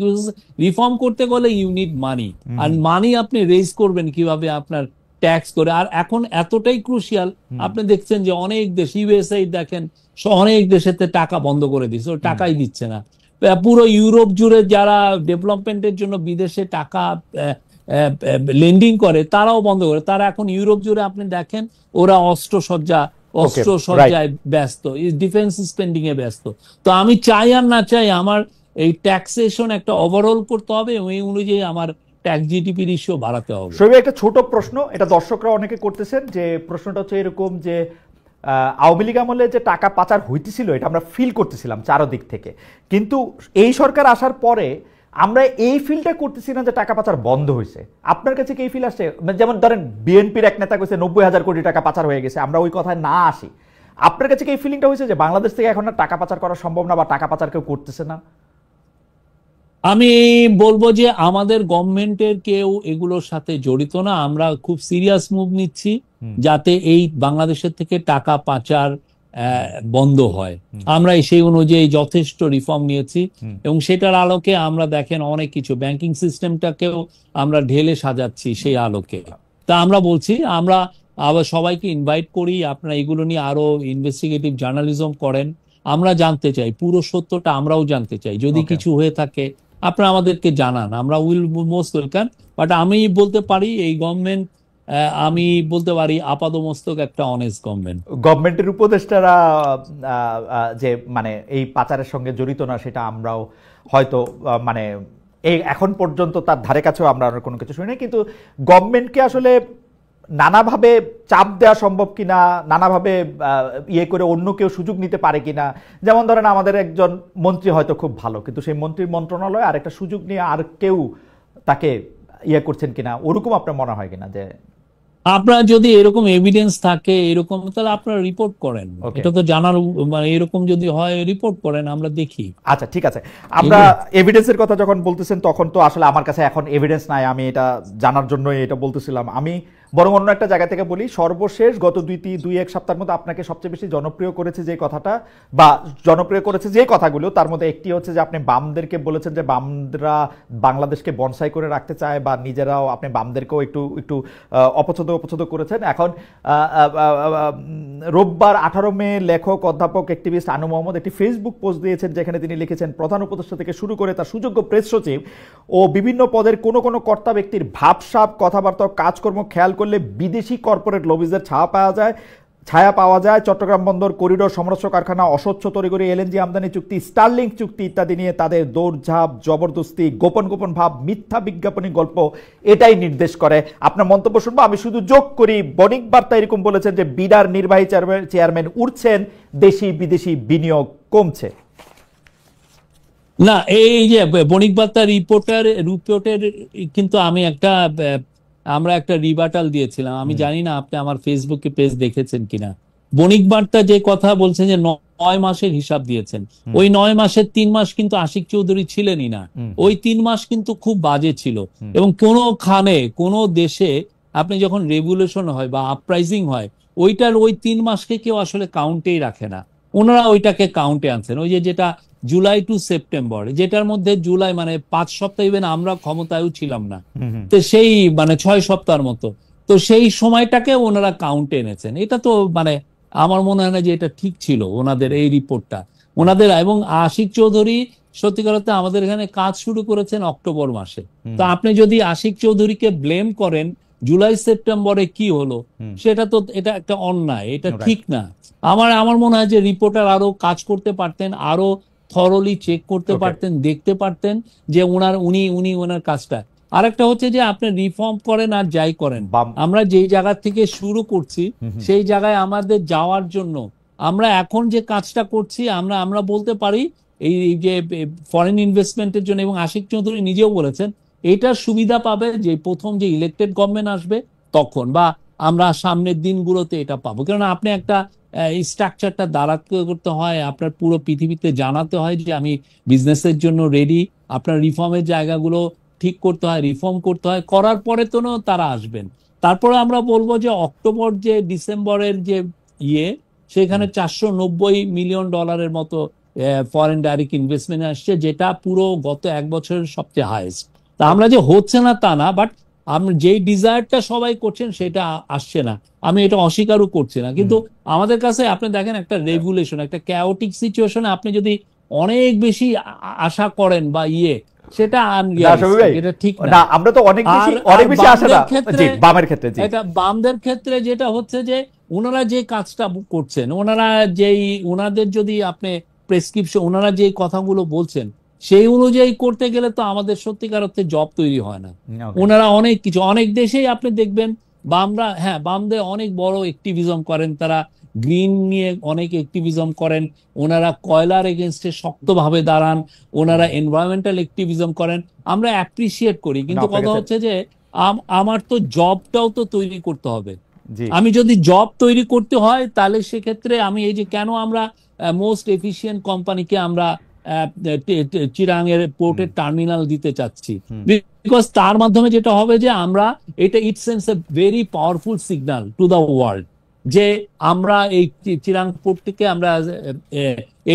রিফর্ম করতে গেলে ইউ নিড মানি, আর মানি আপনি রেজ করবেন কিভাবে? আপনার ট্যাক্স করে। আর এখন এতটাই ক্রুশিয়াল, আপনি দেখছেন যে অনেক দেশ, ইউএসএ দেখেন, অনেক দেশেতে টাকা বন্ধ করে দিচ্ছে, ও টাকাই দিচ্ছে না। পুরো ইউরোপ জুড়ে যারা ডেভেলপমেন্টের জন্য বিদেশে টাকা লেন্ডিং করে তারাও বন্ধ করে। তারা এখন ইউরোপ জুড়ে আপনি দেখেন ওরা অস্ত্রসজ্জায় ব্যস্ত, ডিফেন্স স্পেন্ডিং এ ব্যস্ত। তো আমি চাই আর না চাই, আমার এই ট্যাক্সেশন একটা ওভারঅল করতে হবে, ওই অনুযায়ী আমার ট্যাক্স জিডিপি রেশিও বাড়াতে হবে। শোভা, একটা ছোট প্রশ্ন, এটা দর্শকরা অনেকে করতেছেন, যে প্রশ্নটা হচ্ছে এরকম যে আওয়ামী লীগ আমলে যে টাকা পাচার হইতেছিল এটা আমরা ফিল করতেছিলাম চারদিক থেকে, কিন্তু এই সরকার আসার পরে আমরা এই ফিলটা করতেছি না যে টাকা পাচার বন্ধ হয়েছে। আপনার কাছে কি এই ফিল আসছে? যেমন ধরেন বিএনপির এক নেতা কইছে 90,000 কোটি টাকা পাচার হয়ে গেছে, আমরা ওই কথায় না আসি, আপনার কাছে কি এই ফিলিংটা হয়েছে যে বাংলাদেশ থেকে এখন আর টাকা পাচার করা সম্ভব না, বা টাকা পাচার কেউ করতেছে না? আমি বলবো যে আমাদের গভর্নমেন্টের কেউ এগুলোর সাথে জড়িত না। আমরা খুব সিরিয়াস মুভ নিচ্ছি যাতে এই বাংলাদেশের থেকে টাকা পাচার বন্ধ হয়। আমরা সেই অনুযায়ী যথেষ্ট রিফর্ম নিয়েছি, এবং সেটার আলোকে আমরা দেখেন অনেক কিছু ব্যাংকিং সিস্টেমটাকেও আমরা ঢেলে সাজাচ্ছি সেই আলোকে। তা আমরা বলছি, আমরা আবার সবাইকে ইনভাইট করি, আপনারা এগুলো নিয়ে আরো ইনভেস্টিগেটিভ জার্নালিজম করেন, আমরা জানতে চাই, পুরো সত্যটা আমরাও জানতে চাই। যদি কিছু হয়ে থাকে আপনারা আমাদেরকে জানান, আমরা উইল মোস্ট ওয়েলকাম। বাট আমি বলতে পারি এই গভর্নমেন্ট, আমি বলতে পারি আপাদমস্তক একটা অনেস্ট গভর্নমেন্ট। গভর্নমেন্টের উপদেষ্টারা যে মানে এই পাচারের সঙ্গে জড়িত না সেটা আমরাও হয়তো মানে এই এখন পর্যন্ত তার ধারে কাছেও আমরা কোনো কিছু শুনি না, কিন্তু গভর্নমেন্টকে আসলে নানাভাবে চাপ দেওয়া সম্ভব কিনা, নানাভাবে ইয়ে করে অন্য কেউ সুযোগ নিতে পারে কিনা। যেমন ধরেন আমাদের একজন মন্ত্রী হয়তো খুব ভালো, কিন্তু সেই মন্ত্রীর মন্ত্রণালয়ে আর একটা সুযোগ নিয়ে আর কেউ তাকে ইয়ে করছেন কিনা, ওরকম আপনার মনে হয় কিনা? যে আপনার যদি এরকম এভিডেন্স থাকে এরকম, তাহলে আপনারা রিপোর্ট করেন, এটা তো জানার, মানে এরকম যদি হয় রিপোর্ট করেন, আমরা দেখি। আচ্ছা ঠিক আছে, আমরা এভিডেন্সের কথা যখন বলতেছেন তখন তো আসলে আমার কাছে এখন এভিডেন্স নাই, আমি এটা জানার জন্য এটা বলতেছিলাম। আমি বরং অন্য একটা জায়গা থেকে বলি, সর্বশেষ গত দুই এক সপ্তাহের মধ্যে আপনাকে সবচেয়ে বেশি জনপ্রিয় করেছে যে কথাটা, বা জনপ্রিয় করেছে যে কথাগুলো, তার মধ্যে একটি হচ্ছে যে আপনি বামদেরকে বলেছেন যে বামরা বাংলাদেশকে বনসাই করে রাখতে চায়, বা নিজেরাও আপনি বামদেরকেও একটু একটু অপছন্দ করেছেন। এখন রোববার 18 মে লেখক, অধ্যাপক, অ্যাক্টিভিস্ট আনু মোহাম্মদ একটি ফেসবুক পোস্ট দিয়েছেন, যেখানে তিনি লিখেছেন প্রধান উপদেষ্টা থেকে শুরু করে তার সুযোগ্য প্রেস সচিব ও বিভিন্ন পদের কোনো কর্তা ব্যক্তির ভাবসাব, কথাবার্তা, কাজকর্ম খেয়াল করলে বিদেশি কর্পোরেট লবিজের ছায়া পাওয়া যায়। চট্টগ্রাম বন্দর করিডোর, সমরাস্ত্র কারখানা, অস্বচ্ছ তড়িঘড়ি এলএনজি আমদানি চুক্তি, স্টারলিংক চুক্তি ইত্যাদি নিয়ে তাদের দৌড়ঝাঁপ, জবরদস্তি, গোপন ভাব, মিথ্যা বিজ্ঞাপনী গল্প এটাই নির্দেশ করে। আপনার মন্তব্য শুনবো। আমি শুধু যোগ করি, বণিক বার্তা এরকম বলেছেন যে বিডার নির্বাহী চেয়ারম্যান উঠছেন, দেশি বিদেশি বিনিয়োগ কমছে। না, এই যে বণিক বার্তা রিপোর্টের কিন্তু আমরা একটা রিবাটাল দিয়েছিলাম। আমি জানি না আপনি আমার ফেসবুকে পেজ দেখেছেন কিনা। বণিক বার্তা যে কথা বলছেন যে 9 মাসের হিসাব দিয়েছেন, ওই 9 মাসের 3 মাস কিন্তু আশিক চৌধুরী ছিলেনই না। ওই 3 মাস কিন্তু খুব বাজে ছিল, এবং কোনো দেশে আপনি যখন রেভুলেশন হয় বা আপরাইজিং হয়, ওই 3 মাসকে কেউ আসলে কাউন্টেই রাখে না। ওনারা ওইটাকে কাউন্টে আনছেন। ওই যেটা জুলাই টু সেপ্টেম্বর, যেটার মধ্যে জুলাই মানে 5 সপ্তাহ, ইভেন আমরা ক্ষমতায়ও ছিলাম না, তো সেই মানে 6 সপ্তাহের মতো, তো সেই সময়টাকে ওনারা কাউন্টে এনেছেন। এটা তো মানে আমার মনে হয় না যে এটা ঠিক ছিল ওনাদের এই রিপোর্টটা ওনাদের। এবং আশিক চৌধুরী সত্যিকার অর্থে আমাদের এখানে কাজ শুরু করেছেন অক্টোবর মাসে। তো আপনি যদি আশিক চৌধুরীকে ব্লেম করেন জুলাই সেপ্টেম্বরে কি হলো, এটা একটা অন্যায়, এটা ঠিক না। আমার মনে হয় যে রিপোর্টার আরো কাজ করতে পারতেন, আরো থরলি চেক করতে পারতেন, দেখতে পারতেন যে উনি ওনার কাজটা। আরেকটা হচ্ছে যে আপনি রিফর্ম করেন আর যাই করেন, আমরা যেই জায়গা থেকে শুরু করছি সেই জায়গায় আমাদের যাওয়ার জন্য আমরা এখন যে কাজটা করছি আমরা আমরা বলতে পারি এই যে ফরেন ইনভেস্টমেন্টের জন্য, এবং আশিক চৌধুরী নিজেও বলেছেন এটার সুবিধা পাবে যে প্রথম যে ইলেক্টেড গভর্নমেন্ট আসবে তখন, বা আমরা সামনের দিনগুলোতে এটা পাবো। কেননা আপনি একটা এই স্ট্রাকচারটা দাঁড়াতে করতে হয়, আপনার পুরো পৃথিবীতে জানাতে হয় যে আমি বিজনেসের জন্য রেডি, আপনার রিফর্মের জায়গাগুলো ঠিক করতে হয়, রিফর্ম করতে হয়, করার পরে তো তারা আসবেন। তারপরে আমরা বলবো যে অক্টোবর যে ডিসেম্বরের যে সেখানে $490 মিলিয়ন মতো ফরেন ডাইরেক্ট ইনভেস্টমেন্ট আসছে, যেটা পুরো গত এক বছরের সবচেয়ে হাইয়েস্ট। তা আমরা যে হচ্ছে না তা না, বাট আমরা যেই ডিজায়ারটা সবাই করছেন সেটা আসছে না, আমি এটা অস্বীকারও করছি না। কিন্তু আমাদের কাছে আপনি দেখেন একটা রেগুলেশন, একটা ক্যাওটিক সিচুয়েশনে আপনি যদি অনেক বেশি আশা করেন বা সেটা এটা ঠিক না। আমরা তো অনেক বেশি আশা না বামের ক্ষেত্রে, এটা বামদের ক্ষেত্রে যেটা হচ্ছে যে ওনারা যে কাজটা করছেন, ওনাদের যদি আপনি প্রেসক্রিপশন, ওনারা যে কথাগুলো বলছেন সেই অনুযায়ী করতে গেলে তো আমাদের সত্যিকার অর্থে জব তৈরি হয় না। ওনারা অনেক কিছু, অনেক দেশেই আপনি দেখবেন বামরা, হ্যাঁ বামদের অনেক বড় অ্যাক্টিভিজম করেন, তারা গ্রিন নিয়ে অনেক অ্যাক্টিভিজম করেন, ওনারা কয়লার এগেনস্টে শক্তভাবে দাঁড়ান, ওনারা এনভায়রনমেন্টাল অ্যাক্টিভিজম করেন, আমরা অ্যাপ্রিসিয়েট করি। কিন্তু কথা হচ্ছে যে আমার তো জবটাও তো তৈরি করতে হবে। আমি যদি জব তৈরি করতে হয় তাহলে সেক্ষেত্রে আমি এই যে কেন আমরা মোস্ট এফিশিয়েন্ট কোম্পানিকে আমরা চিরাঙের পোর্টের টার্মিনাল দিতে চাচ্ছি, বিকজ তার মাধ্যমে যেটা হবে যে আমরা এটা it sends a very powerful signal to the world যে আমরা এই চিরাং পোর্টটিকে আমরা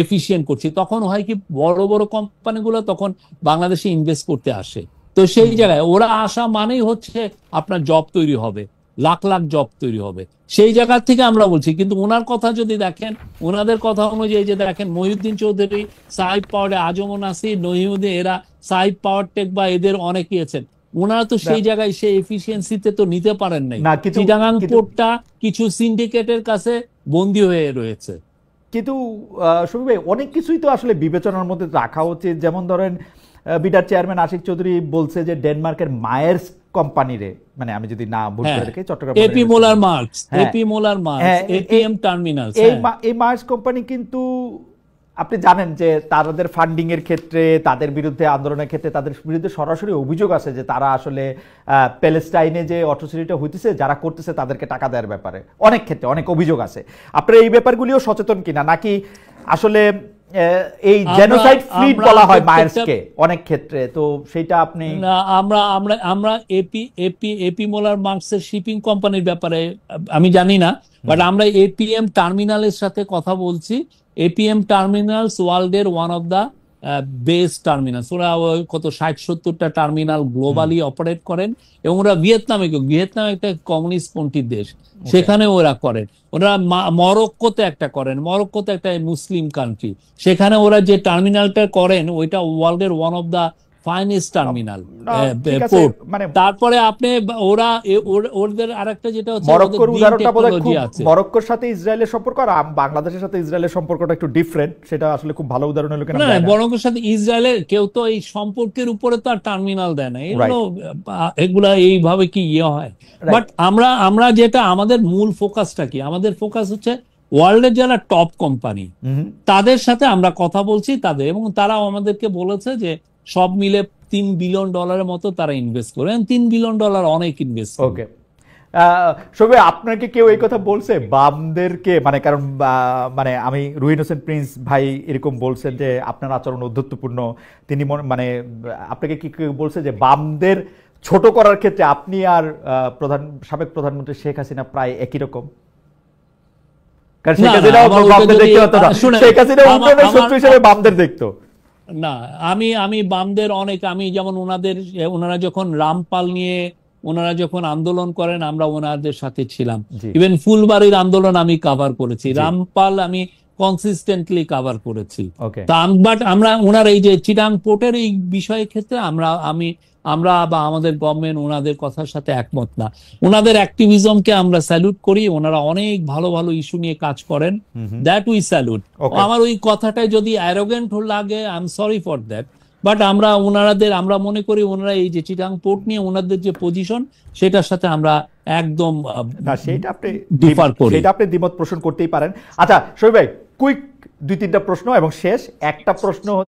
এফিশিয়েন্ট করছি। তখন হয় কি, বড় বড় কোম্পানিগুলো তখন বাংলাদেশে ইনভেস্ট করতে আসে, তো সেই জায়গায় ওরা আসা মানেই হচ্ছে আপনার জব তৈরি হবে, লাখ লাখ জব তৈরি হবে, সেই জায়গা থেকে আমরা বলছি। কিন্তু ওনার কথা যদি দেখেন, ওনাদের কথা অনুযায়ী যে দেখেন মহিউদ্দিন চৌধুরী, সাইফ পাওয়ার, আজম নাসির, নহিউদ্দিন, এরা সাইফ পাওয়ার টেক বা এদের অনেকেই আছেন, ওনারা তো সেই জায়গায় সেই এফিসিয়েন্সিতে তো নিতে পারেন নাই। চিটাগাং পোর্টটা কিছু সিন্ডিকেটের কাছে বন্দী হয়ে রয়েছে। কিন্তু শফিক ভাই, অনেক কিছুই তো আসলে বিবেচনার মধ্যে রাখা উচিত। যেমন ধরেন বিডার চেয়ারম্যান আশিক চৌধুরী বলছে যে ডেনমার্কের মায়ার্স কোম্পানিরে, মানে আমি যদি না ভুল করে থাকি, Chattogram AP Moller Maersk, AP Moller Maersk, APM terminals, এই মায়ার্স কোম্পানি কিন্তু আপনি জানেন যে তাদের ফান্ডিং এর ক্ষেত্রে, তাদের বিরুদ্ধে আন্দোলনের ক্ষেত্রে তাদের বিরুদ্ধে সরাসরি অভিযোগ আছে যে তারা আসলে প্যালেস্টাইনে যে অট্রসিটিটা হইতেছে, যারা করতেছে তাদেরকে টাকা দেওয়ার ব্যাপারে অনেক ক্ষেত্রে অনেক অভিযোগ আছে। আপনারা এই ব্যাপারগুলিও সচেতন কিনা, নাকি আসলে এই জেনোসাইড ফ্লিট বলা হয় মায়ার্সকে অনেক ক্ষেত্রে, তো সেটা আপনি? আমরা আমরা আমরা এপি মোলার মার্কসের শিপিং কোম্পানির ব্যাপারে আমি জানি না, বাট আমরা এপিএম টার্মিনালের সাথে কথা বলছি। এপিএম টার্মিনালস ওয়ার্ল্ডের one of the best terminals. ওরা কত 60-70টা টার্মিনাল গ্লোবালি অপারেট করেন, এবং ওরা ভিয়েতনাম একটা কমিউনিস্টপন্থী দেশ, সেখানে ওরা করেন। ওরা মরক্কোতে একটা করেন, মরক্কোতে একটা মুসলিম কান্ট্রি, সেখানে ওরা যে টার্মিনালটা করেন ওইটা ওয়ার্ল্ডের one of the finest terminal port. তারপরে আপনি ওদের আরেকটা যেটা হচ্ছে মরক্কোর উদাহরণটা বোধহয় মরক্কোর সাথে ইসরায়েলের সম্পর্ক আর বাংলাদেশের সাথে ইসরায়েলের সম্পর্কটা একটু ডিফারেন্ট, সেটা আসলে খুব ভালো উদাহরণ হলো। না, মরক্কোর সাথে ইসরায়েলের কেউ তো এই সম্পর্কের উপরে তো আর টার্মিনাল দেয় না, এগুলা এইভাবে কি হয়। বাট আমরা যেটা আমাদের মূল ফোকাসটা কি, আমাদের ফোকাস হচ্ছে ওয়ার্ল্ডের যারা টপ কোম্পানি তাদের সাথে আমরা কথা বলছি তাদের, এবং তারাও আমাদেরকে বলেছে যে সব মিলে $3 বিলিয়ন মতো তারা ইনভেস্ট করেন। $3 বিলিয়ন অনেক ইনভেস্ট। ওকে, সবে আপনাকে কেউ এই কথা বলছে বামদেরকে, মানে কারণ মানে আমি রুহিন হোসেন প্রিন্স ভাই এরকম বলছেন যে আপনার আচরণ অধ্যত্বপূর্ণ, তিনি মানে আপনাকে কি কেউ বলছে যে বামদের ছোট করার ক্ষেত্রে আপনি আর সাবেক প্রধানমন্ত্রী শেখ হাসিনা প্রায় একই রকম? কারণ শেখ হাসিনা বামদের দেখতে হতো না, শেখ হাসিনা উন্নয়নের শত্রু হিসেবে বামদের দেখতো না। আমি বামদের অনেক, আমি যেমন ওনারা যখন রামপাল নিয়ে ওনারা যখন আন্দোলন করেন আমরা ওনাদের সাথে ছিলাম। ইভেন ফুলবাড়ির আন্দোলন আমি কভার করেছি, রামপাল আমি কনসিস্টেন্টলি কভার করেছি। বাট আমরা ওনার এই যে চিটাং পোর্টের এই বিষয়ের ক্ষেত্রে আমরা বা আমাদের গভর্নমেন্ট ওনাদের কথার সাথে একমত না। ওনাদের অ্যাক্টিভিজমকে আমরা স্যালুট করি, ওনারা অনেক ভালো ভালো ইস্যু নিয়ে কাজ করেন, দ্যাট উই স্যালুট। আমার ওই কথাটাই যদি অ্যারোগেন্ট লাগে, I am sorry for that, but আমরা মনে করি ওনারা এই যে চিটাং পোর্ট নিয়ে ওনাদের যে পজিশন সেটার সাথে আমরা একদম না সেটা আপনি ডিফার করি। সেটা আপনি দ্বিমত পোষণ করতেই পারেন। আচ্ছা শোয়েব ভাই, কুইক 2-3টা প্রশ্ন এবং শেষ একটা প্রশ্ন